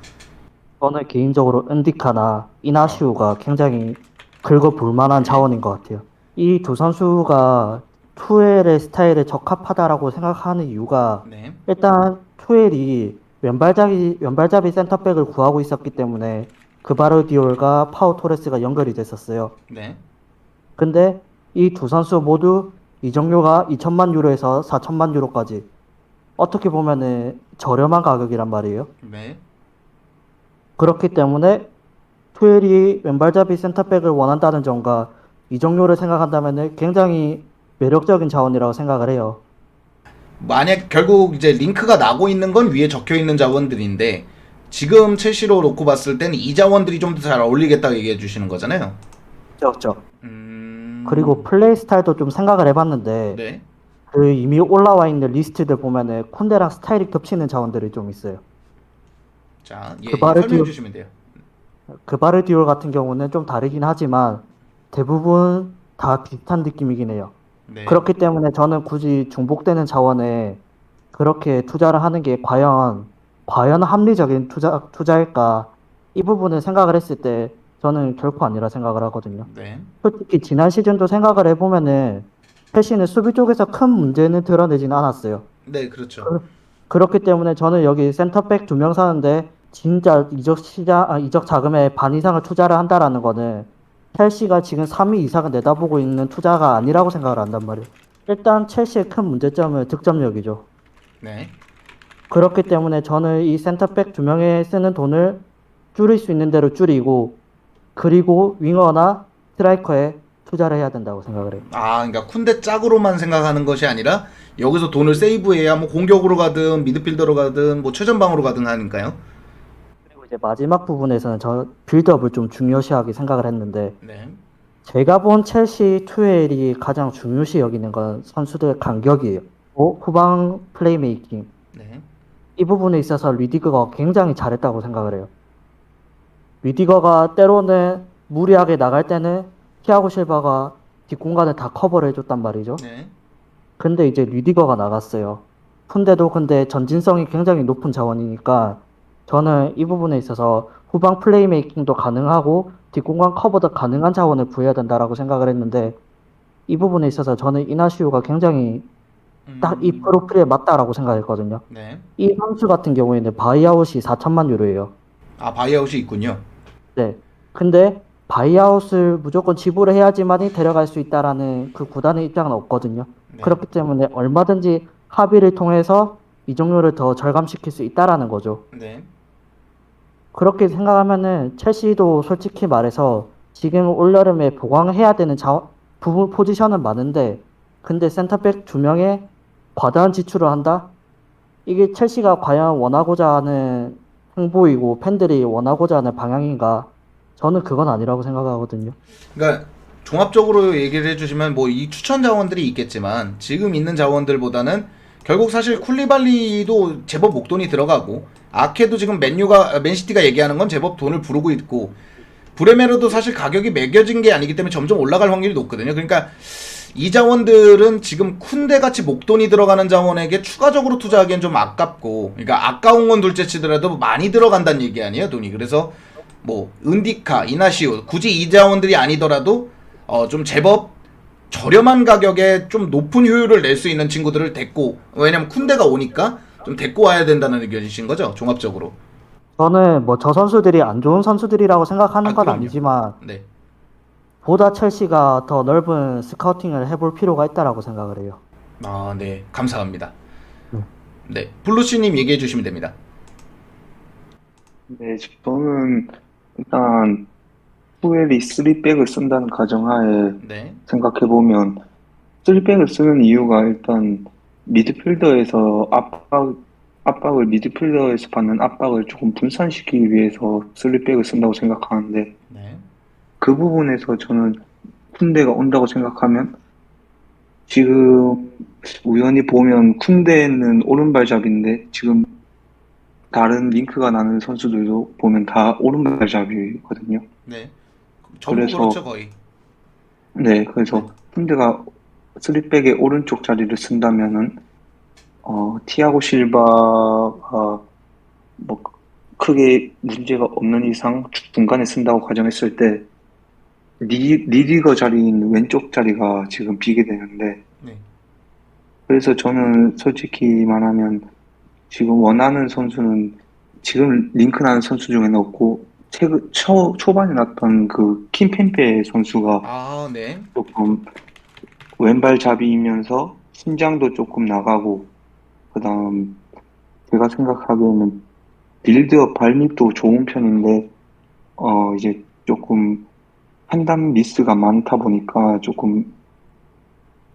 저는 개인적으로 은디카나 이나시우가 굉장히 긁어볼 만한 자원인 것 같아요. 이 두 선수가 투엘의 스타일에 적합하다라고 생각하는 이유가 네. 일단 투엘이 왼발잡이 센터백을 구하고 있었기 때문에 그바르디올과 파우 토레스가 연결이 됐었어요. 네. 근데 이 두 선수 모두 이적료가 2천만 유로에서 4천만 유로까지 어떻게 보면은 저렴한 가격이란 말이에요. 네. 그렇기 때문에 투엘이 왼발잡이 센터백을 원한다는 점과 이적료를 생각한다면은 굉장히 매력적인 자원이라고 생각을 해요. 만약 결국 이제 링크가 나고 있는 건 위에 적혀 있는 자원들인데 지금 첼시로 놓고 봤을 때는 이 자원들이 좀 더 잘 어울리겠다고 얘기해 주시는 거잖아요. 그렇죠. 그리고 플레이 스타일도 좀 생각을 해봤는데 네. 그 이미 올라와 있는 리스트들 보면은 콘데랑 스타일이 겹치는 자원들이 좀 있어요. 자, 그바르디올- 설명해 주시면 돼요. 그바르디올 같은 경우는 좀 다르긴 하지만 대부분 다 비슷한 느낌이긴 해요. 네. 그렇기 때문에 저는 굳이 중복되는 자원에 그렇게 투자를 하는 게 과연 합리적인 투자일까? 이 부분을 생각을 했을 때 저는 결코 아니라 생각을 하거든요. 네. 솔직히 지난 시즌도 생각을 해보면은 첼시는 수비 쪽에서 큰 문제는 드러내진 않았어요. 네, 그렇죠. 그렇기 때문에 저는 여기 센터백 2명 사는데 진짜 이적 자금의 반 이상을 투자를 한다라는 거는 첼시가 지금 3위 이상을 내다보고 있는 투자가 아니라고 생각을 한단 말이에요. 일단 첼시의 큰 문제점은 득점력이죠. 네. 그렇기 때문에 저는 이 센터백 2명에 쓰는 돈을 줄일 수 있는 대로 줄이고 그리고 윙어나 스트라이커에 투자를 해야 된다고 생각을 해요. 그러니까 쿤데 짝으로만 생각하는 것이 아니라 여기서 돈을 세이브해야 뭐 공격으로 가든 미드필더로 가든 뭐 최전방으로 가든 하니까요. 그리고 이제 마지막 부분에서는 저 빌드업을 좀 중요시하게 생각을 했는데 네. 제가 본 첼시 투엘이 가장 중요시 여기는 건 선수들의 간격이에요. 후방 플레이메이킹. 네. 이 부분에 있어서 리디거가 굉장히 잘했다고 생각을 해요. 리디거가 때로는 무리하게 나갈 때는 티아고 실바가 뒷공간을 다 커버를 해줬단 말이죠. 네. 근데 이제 리디거가 나갔어요. 푼데도 근데 전진성이 굉장히 높은 자원이니까 저는 이 부분에 있어서 후방 플레이메이킹도 가능하고 뒷공간 커버도 가능한 자원을 구해야 된다라고 생각을 했는데 이 부분에 있어서 저는 이나시우가 굉장히 딱 이 프로필에 맞다라고 생각했거든요. 네. 이 선수 같은 경우에는 바이아웃이 4천만 유로예요. 바이아웃이 있군요. 네. 근데 바이아웃을 무조건 지불을 해야지만이 데려갈 수 있다라는 그 구단의 입장은 없거든요. 네. 그렇기 때문에 얼마든지 합의를 통해서 이적료를 더 절감시킬 수 있다라는 거죠. 네. 그렇게 생각하면은 첼시도 솔직히 말해서 지금 올여름에 보강해야 되는 부분 포지션은 많은데 근데 센터백 2명에 과다한 지출을 한다? 이게 첼시가 과연 원하고자 하는 행보이고 팬들이 원하고자 하는 방향인가? 저는 그건 아니라고 생각하거든요. 그러니까 종합적으로 얘기를 해주시면 뭐 이 추천 자원들이 있겠지만 지금 있는 자원들보다는 결국 사실 쿨리발리도 제법 목돈이 들어가고 아케도 지금 맨시티가 얘기하는 건 제법 돈을 부르고 있고 브레메르도 사실 가격이 매겨진 게 아니기 때문에 점점 올라갈 확률이 높거든요. 그러니까 이 자원들은 지금 쿤데 같이 목돈이 들어가는 자원에게 추가적으로 투자하기엔 좀 아깝고, 그러니까 아까운 건 둘째 치더라도 많이 들어간다는 얘기 아니에요, 돈이. 그래서 뭐 은디카, 이나시오 굳이 이 자원들이 아니더라도 좀 제법 저렴한 가격에 좀 높은 효율을 낼 수 있는 친구들을 데리고, 왜냐면 쿤데가 오니까 좀 데리고 와야 된다는 의견이신 거죠, 종합적으로. 저는 뭐 저 선수들이 안 좋은 선수들이라고 생각하는 건 그럼요. 아니지만 네. 보다 첼시가 더 넓은 스카우팅을 해볼 필요가 있다라고 생각을 해요. 아, 네. 감사합니다. 네. 네. 블루씨님 얘기해 주시면 됩니다. 네, 저는 일단 후엘이 3백을 쓴다는 가정하에 네. 생각해보면 3백을 쓰는 이유가 일단 미드필더에서 압박을 미드필더에서 받는 압박을 조금 분산시키기 위해서 3백을 쓴다고 생각하는데 네. 그 부분에서 저는 쿤데가 온다고 생각하면 지금 우연히 보면 쿤데는 오른발잡인데 지금 다른 링크가 나는 선수들도 보면 다 오른발잡이거든요. 네. 전부 그래서- 그렇죠, 거의. 네, 그래서 쿤데가 3백의 오른쪽 자리를 쓴다면은 티아고 실바가 뭐 크게 문제가 없는 이상 중간에 쓴다고 가정했을 때 리디거 자리인 왼쪽 자리가 지금 비게 되는데 네. 그래서 저는 솔직히 말하면 지금 원하는 선수는 지금 링크 나는 선수 중에는 없고 초반에 났던 그 킴펜페 선수가 아, 네. 조금 왼발잡이이면서 신장도 조금 나가고 그다음 제가 생각하기에는 빌드업 발밑도 좋은 편인데 이제 조금 판단 미스가 많다 보니까 조금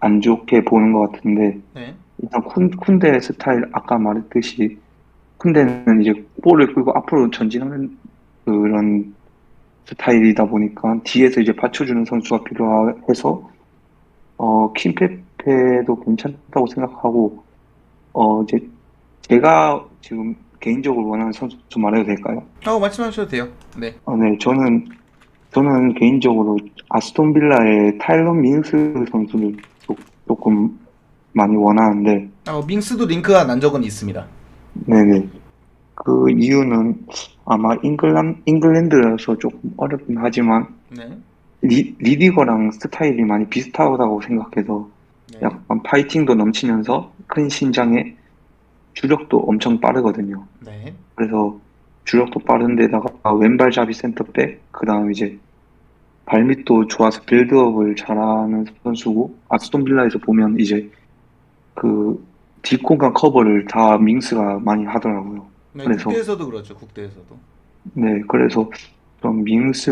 안 좋게 보는 것 같은데 네. 일단 쿤데 스타일 아까 말했듯이 쿤데는 이제 볼을 끌고 앞으로 전진하는 그런 스타일이다 보니까 뒤에서 이제 받쳐주는 선수가 필요해서 킴페페도 괜찮다고 생각하고 이제 제가 지금 개인적으로 원하는 선수 좀 말해도 될까요? 말씀하셔도 돼요. 네. 네, 저는 개인적으로 아스톤 빌라의 타일런 밍스 선수를 조금 많이 원하는데, 밍스도 링크가 난 적은 있습니다. 네네. 그 이유는 아마 잉글랜드라서 조금 어렵긴 하지만, 네. 리디거랑 스타일이 많이 비슷하다고 생각해서, 네. 약간 파이팅도 넘치면서 큰 신장에 주력도 엄청 빠르거든요. 네. 그래서 주력도 빠른데다가 왼발잡이 센터백, 그 다음 이제 발밑도 좋아서 빌드업을 잘하는 선수고, 아스톤 빌라에서 보면 이제 그 뒷공간 커버를 다 밍스가 많이 하더라고요. 네, 그래서- 국대에서도 그렇죠. 국대에서도. 네, 그래서 좀 밍스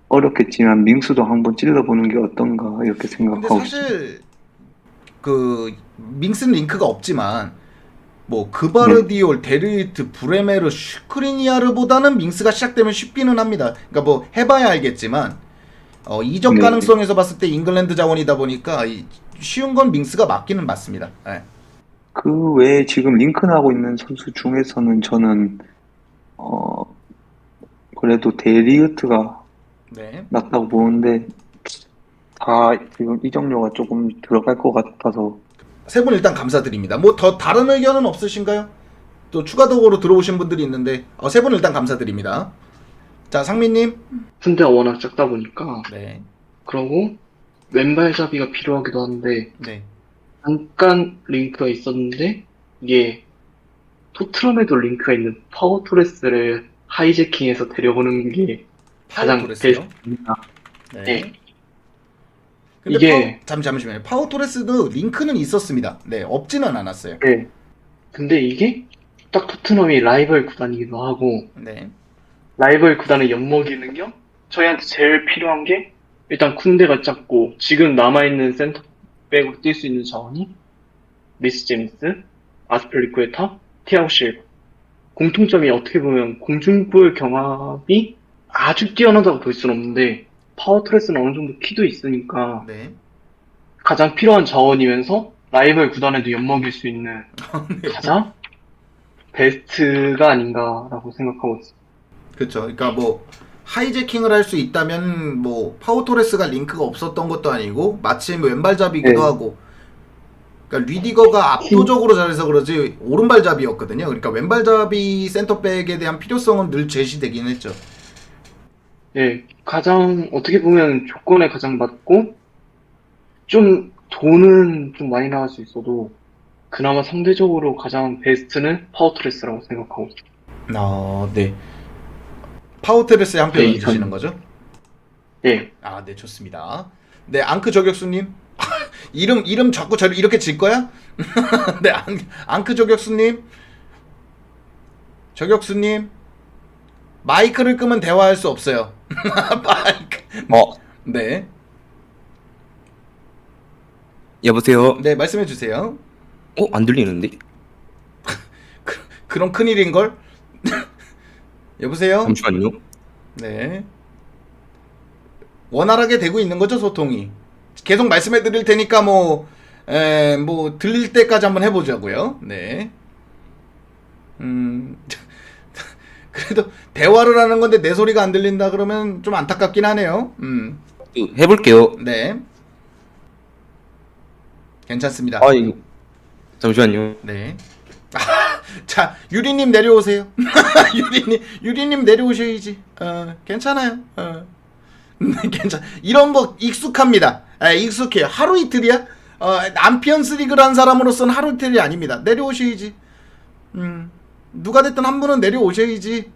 어렵겠지만 밍스도 한번 찔러보는 게 어떤가 이렇게 근데 생각하고 있습니다. 사실 그 밍스는 링크가 없지만 뭐 그바르디올, 데르이트, 브레메르, 슈크리니아르보다는 밍스가 시작되면 쉽기는 합니다. 그러니까 뭐 해봐야 알겠지만 이적 네. 가능성에서 봤을 때 잉글랜드 자원이다 보니까 쉬운 건 밍스가 맞기는 맞습니다. 네. 그 외에 지금 링크나고 있는 선수 중에서는 저는 그래도 데리우트가 네. 낫다고 보는데 다 지금 이적료가 조금 들어갈 것 같아서 세 분 일단 감사드립니다. 뭐 더 다른 의견은 없으신가요? 또 추가적으로 들어오신 분들이 있는데 세 분 일단 감사드립니다. 자, 상민님. 쿤데가 워낙 작다 보니까 네. 그러고 왼발잡이가 필요하기도 한데 네. 잠깐 링크가 있었는데 이게 토트넘에도 링크가 있는 파워 토레스를 하이제킹해서 데려오는 게 가장 파워토레스요? 베스트입니다. 네. 네. 근데 이게- 잠시만요. 파워토레스도 링크는 있었습니다. 네, 없지는 않았어요. 네. 근데 이게 딱 토트넘이 라이벌 구단이기도 하고 네. 라이벌 구단을 엿먹이는 겸 저희한테 제일 필요한 게 일단 쿤데가 작고 지금 남아있는 센터백으로 뛸 수 있는 자원이 리스 제임스, 아스플리쿠에타, 티아고 실바. 공통점이 어떻게 보면 공중볼 경합이 아주 뛰어나다고 볼 수는 없는데 파워 트레스는 어느 정도 키도 있으니까 네. 가장 필요한 자원이면서 라이벌 구단에도 엿먹일 수 있는 네. 가장 베스트가 아닌가라고 생각하고 있습니다. 그렇죠. 그러니까 뭐 하이제킹을 할 수 있다면 뭐 파워토레스가 링크가 없었던 것도 아니고 마침 왼발잡이기도 네. 하고 그러니까 리디거가 압도적으로 잘해서 그러지 오른발잡이였거든요. 그러니까 왼발잡이 센터백에 대한 필요성은 늘 제시되긴 했죠. 예, 가장 어떻게 보면 조건에 가장 맞고 좀 돈은 좀 많이 나갈 수 있어도 그나마 상대적으로 가장 베스트는 파워트레스라고 생각하고 있어요. 네. 파워테레스에 한 표 네, 주시는 거죠? 예, 네, 좋습니다. 네, 앙크 저격수님. 이름 자꾸 저를 이렇게 질 거야? 네, 앙크 저격수님. 저격수님. 마이크를 끄면 대화할 수 없어요. 마이크. 네. 여보세요? 네, 말씀해 주세요. 안 들리는데? 그럼 큰일인걸? 여보세요? 잠시만요. 네. 원활하게 되고 있는 거죠, 소통이. 계속 말씀해 드릴 테니까 뭐 들릴 때까지 한번 해보자고요. 네. 그래도 대화를 하는 건데 내 소리가 안 들린다 그러면 좀 안타깝긴 하네요. 해볼게요. 네. 괜찮습니다. 이거 잠시만요. 네. 자, 유리님 내려오세요. 유리님 내려오셔야지. 괜찮아요. 괜찮. 이런 거 익숙합니다. 익숙해요. 하루 이틀이야? 남피언스 리그를 한 사람으로서는 하루 이틀이 아닙니다. 내려오셔야지. 누가 됐든 한 분은 내려오셔야지.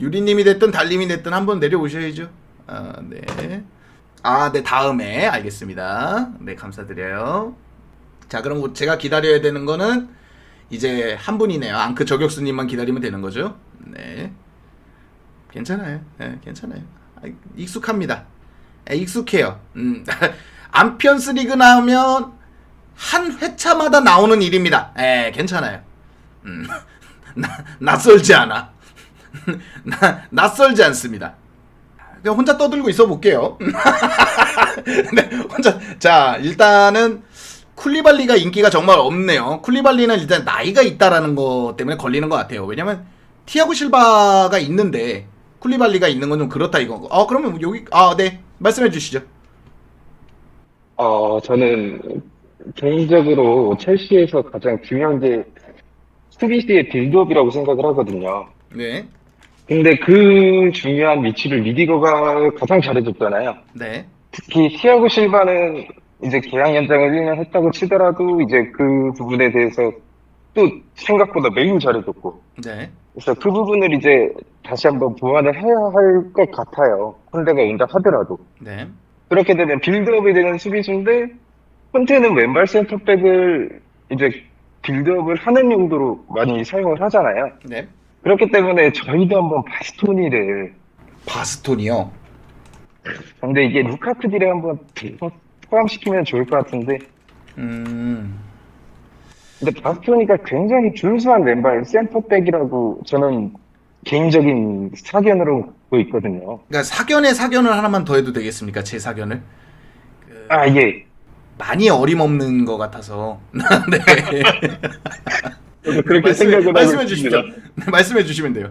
유리님이 됐든 달님이 됐든 한 분 내려오셔야죠. 네. 네, 다음에 알겠습니다. 네, 감사드려요. 자, 그럼 제가 기다려야 되는 거는 이제 한 분이네요. 앙크 저격수님만 기다리면 되는 거죠. 네. 괜찮아요. 네, 괜찮아요. 익숙합니다. 익숙해요. 암피언스 리그 나오면 한 회차마다 나오는 일입니다. 괜찮아요. 낯설지 않아. 낯설지 않습니다. 그냥 혼자 떠들고 있어 볼게요. 네, 혼자. 자, 일단은 쿨리발리가 인기가 정말 없네요. 쿨리발리는 일단 나이가 있다라는 것 때문에 걸리는 것 같아요. 왜냐면 티아고 실바가 있는데 쿨리발리가 있는 건 좀 그렇다 이거. 그러면 여기 네, 말씀해 주시죠. 저는 개인적으로 첼시에서 가장 중요한 게 수비수의 빌드업이라고 생각을 하거든요. 네, 근데 그 중요한 위치를 리디거가 가장 잘해줬잖아요. 네, 특히 티아고 실바는 이제 계약 연장을 1년 했다고 치더라도 이제 그 부분에 대해서 또 생각보다 매우 잘해줬고. 네, 그래서 그 부분을 이제 다시 한번 보완을 해야 할 것 같아요. 콘테가 온다 하더라도. 네, 그렇게 되면 빌드업이 되는 수비수인데 콘테는 왼발 센터백을 이제 빌드업을 하는 용도로 많이 사용을 하잖아요. 네. 그렇기 때문에 저희도 한번 바스톤이요. 근데 이게 루카쿠 딜에 한번 포함시키면 좋을 것 같은데 근데 바스토니가 굉장히 준수한 왼발 센터백이라고 저는 개인적인 사견으로 보고 있거든요. 그러니까 사견을 하나만 더 해도 되겠습니까? 제 사견을. 예. 많이 어림없는 것 같아서. 네. 저도 그렇게 생각을 하고 말씀해 있습니다. 주십시오. 네, 말씀해 주시면 돼요.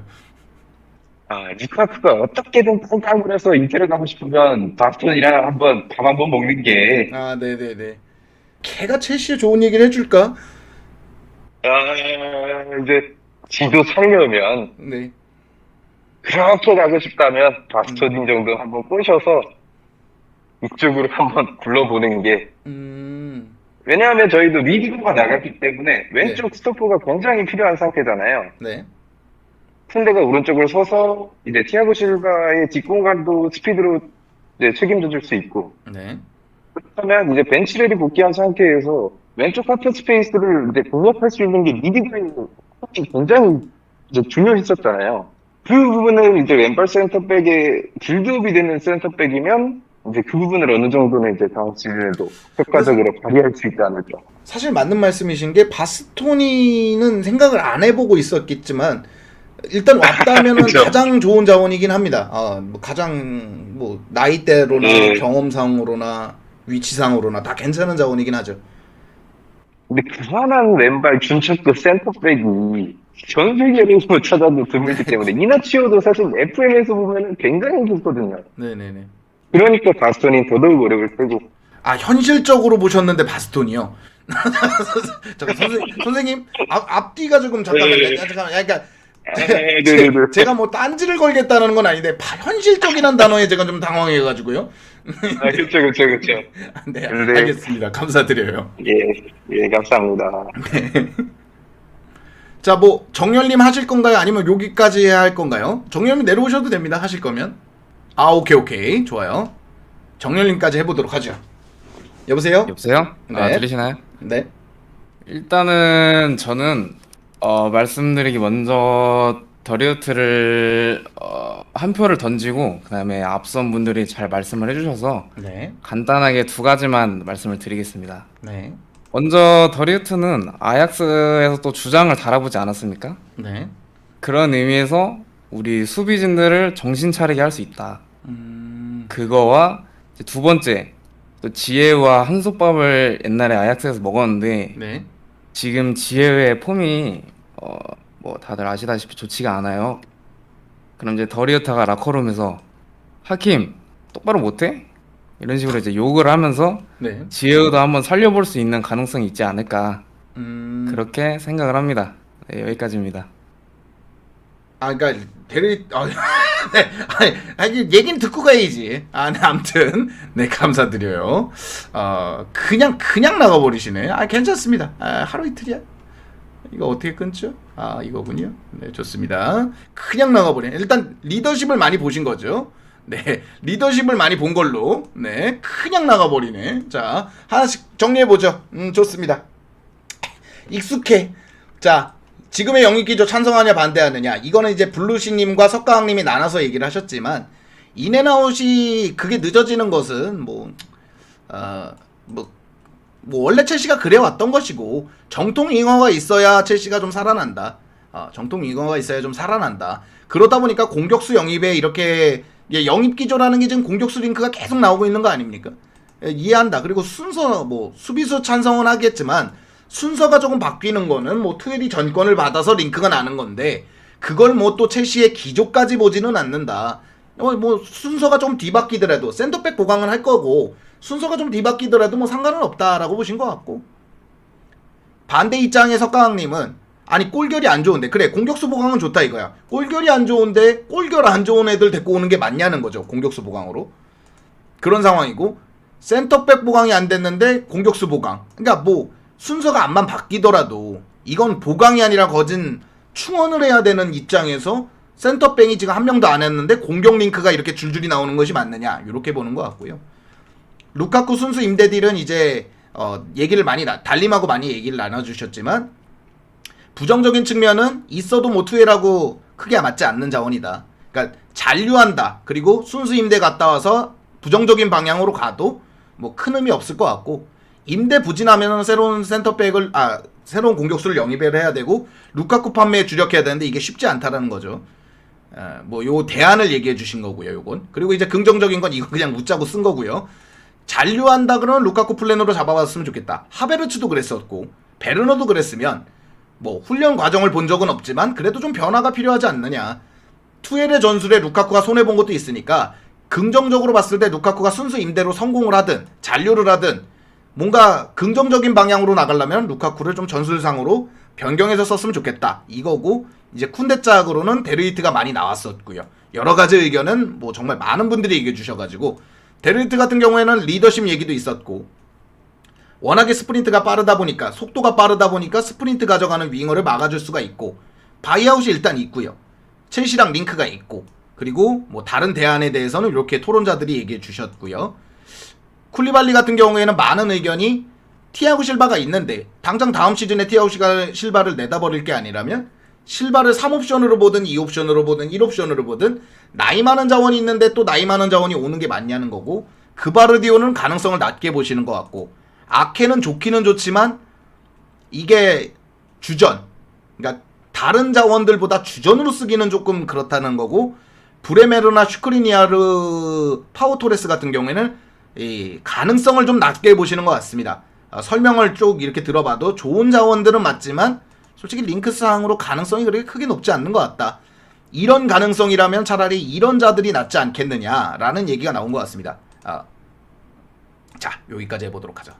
루카쿠가 어떻게든 뽕깡을 해서 인테를 가고 싶으면 바스토니랑 한번 밥 한번 먹는 게 네네네. 걔가 첼시에 좋은 얘기를 해줄까? 이제 지도 살려면 네. 그렇게 가고 싶다면 바스토니 정도 한번 꼬셔서 이쪽으로 한번 불러보는 게 왜냐하면 저희도 리디거가 나갔기 때문에 왼쪽 스토퍼가 굉장히 필요한 상태잖아요. 네. 쿤데가 오른쪽으로 서서 이제 티아고 실바의 뒷공간도 스피드로 이제 책임져 줄 수 있고 네. 그렇다면 이제 벤치레를 복귀한 상태에서 왼쪽 하프 스페이스를 이제 공략할 수 있는 게 리디거의 굉장히 이제 중요했었잖아요. 그 부분을 이제 왼발 센터백의 빌드업이 되는 센터백이면 이제 그 부분을 어느 정도는 이제 다음 시즌에도 효과적으로 발휘할 수 있지 않을까. 사실 맞는 말씀이신 게 바스토니는 생각을 안 해보고 있었겠지만 일단 왔다면은 그렇죠. 가장 좋은 자원이긴 합니다. 가장 뭐 나이대로나 경험상으로나 위치상으로나 다 괜찮은 자원이긴 하죠. 근데 그만한 왼발 준척급 센터백이 전 세계로 찾아도 드물기 때문에 이나치오도 사실 FM에서 보면은 굉장히 좋거든요. 네네네. 그러니까 바스토니 더더욱 어려울 테고. 현실적으로 보셨는데 바스톤이요. 잠깐 선생님 앞뒤가 조금 잠깐만요. 네. 잠깐만. 그러니까 네네네. 제가 뭐 딴지를 걸겠다는 건 아닌데 현실적이라는 단어에 제가 좀 당황해가지고요. 아, 그쵸. 네, 네. 알겠습니다. 감사드려요. 예, 감사합니다. 자, 뭐 정열님 하실 건가요? 아니면 여기까지 할 건가요? 정열님 내려오셔도 됩니다. 하실 거면. 아, 오케이, 좋아요. 정열님까지 해보도록 하죠. 여보세요? 여보세요? 네. 아, 들리시나요? 네. 일단은 저는 말씀드리기 먼저 더리우트를 한 표를 던지고 그다음에 앞선 분들이 잘 말씀을 해주셔서 네. 간단하게 두 가지만 말씀을 드리겠습니다. 네. 먼저 더리우트는 아약스에서 또 주장을 달아보지 않았습니까? 네. 그런 의미에서 우리 수비진들을 정신 차리게 할 수 있다. 음. 그거와 이제 두 번째, 또 지혜와 한솥밥을 옛날에 아약스에서 먹었는데 네. 지금 지혜의 폼이 뭐 다들 아시다시피 좋지가 않아요. 그럼 이제 더리우타가 라커룸에서 하킴 똑바로 못해? 이런 식으로 이제 욕을 하면서 네. 지혜도 한번 살려볼 수 있는 가능성이 있지 않을까 그렇게 생각을 합니다. 네, 여기까지입니다. 아, 그러니까 네. 아니, 얘기는 듣고 가야지. 아, 네, 아무튼 네, 감사드려요. 그냥 나가버리시네. 아, 괜찮습니다. 아, 하루 이틀이야. 이거 어떻게 끊죠? 아, 이거군요. 네, 좋습니다. 그냥 나가버리네. 일단 리더십을 많이 보신 거죠. 네, 리더십을 많이 본 걸로. 네, 그냥 나가버리네. 자, 하나씩 정리해보죠. 좋습니다. 익숙해. 자, 지금의 영입기조 찬성하냐 반대하느냐, 이거는 이제 블루시님과 석가왕님이 나눠서 얘기를 하셨지만, 인앤아웃이 그게 늦어지는 것은 뭐 원래 첼시가 그래왔던 것이고, 정통 윙어가 있어야 첼시가 좀 살아난다. 정통 윙어가 있어야 좀 살아난다. 그러다 보니까 공격수 영입에 이렇게 영입기조라는 게 지금 공격수 링크가 계속 나오고 있는 거 아닙니까? 이해한다. 그리고 순서 뭐 수비수 찬성은 하겠지만 순서가 조금 바뀌는 거는 뭐 투에디 전권을 받아서 링크가 나는 건데, 그걸 뭐 또 첼시의 기조까지 보지는 않는다. 뭐 순서가 좀 뒤바뀌더라도 센터백 보강은 할 거고, 순서가 좀 뒤바뀌더라도 뭐 상관은 없다라고 보신 것 같고, 반대 입장의 석가왕님은 아니 골결이 안 좋은데, 그래 공격수 보강은 좋다 이거야. 골결이 안 좋은데 골결 안 좋은 애들 데리고 오는 게 맞냐는 거죠. 공격수 보강으로. 그런 상황이고, 센터백 보강이 안 됐는데 공격수 보강. 그러니까 뭐 순서가 안만 바뀌더라도 이건 보강이 아니라 거진 충원을 해야 되는 입장에서 센터백이 지금 한 명도 안 했는데 공격 링크가 이렇게 줄줄이 나오는 것이 맞느냐, 이렇게 보는 것 같고요. 루카쿠 순수 임대 딜은 이제 얘기를 많이 달림하고 많이 얘기를 나눠주셨지만, 부정적인 측면은 있어도 뭐 투회라고 크게 맞지 않는 자원이다. 그러니까 잔류한다. 그리고 순수 임대 갔다 와서 부정적인 방향으로 가도 뭐 큰 의미 없을 것 같고, 임대 부진하면 새로운 센터백을 새로운 공격수를 영입을 해야 되고 루카쿠 판매에 주력해야 되는데 이게 쉽지 않다라는 거죠. 뭐 요 대안을 얘기해 주신 거고요, 요건. 그리고 이제 긍정적인 건 이거 그냥 묻자고 쓴 거고요. 잔류한다 그러면 루카쿠 플랜으로 잡아봤으면 좋겠다. 하베르츠도 그랬었고 베르너도 그랬으면 뭐 훈련 과정을 본 적은 없지만 그래도 좀 변화가 필요하지 않느냐. 투엘의 전술에 루카쿠가 손해본 것도 있으니까 긍정적으로 봤을 때 루카쿠가 순수 임대로 성공을 하든 잔류를 하든 뭔가 긍정적인 방향으로 나가려면 루카쿠를 좀 전술상으로 변경해서 썼으면 좋겠다 이거고, 이제 쿤데 짝으로는 데르히트가 많이 나왔었고요. 여러 가지 의견은 뭐 정말 많은 분들이 얘기해 주셔가지고, 데르히트 같은 경우에는 리더십 얘기도 있었고, 워낙에 스프린트가 빠르다 보니까, 속도가 빠르다 보니까 스프린트 가져가는 윙어를 막아줄 수가 있고, 바이아웃이 일단 있고요. 첼시랑 링크가 있고, 그리고 뭐 다른 대안에 대해서는 이렇게 토론자들이 얘기해 주셨고요. 쿨리발리 같은 경우에는 많은 의견이 티아고 실바가 있는데 당장 다음 시즌에 티아고 실바를 내다버릴 게 아니라면 실바를 3옵션으로 보든 2옵션으로 보든 1옵션으로 보든 나이 많은 자원이 있는데 또 나이 많은 자원이 오는 게 맞냐는 거고, 그바르디오는 가능성을 낮게 보시는 것 같고, 아케는 좋기는 좋지만 이게 주전, 그러니까 다른 자원들보다 주전으로 쓰기는 조금 그렇다는 거고, 브레메르나 슈크리니아르 파워토레스 같은 경우에는 이 가능성을 좀 낮게 보시는 것 같습니다. 설명을 쭉 이렇게 들어봐도 좋은 자원들은 맞지만 솔직히 링크상으로 가능성이 그렇게 크게 높지 않는 것 같다. 이런 가능성이라면 차라리 이런 자들이 낫지 않겠느냐라는 얘기가 나온 것 같습니다. 자, 여기까지 해보도록 하죠.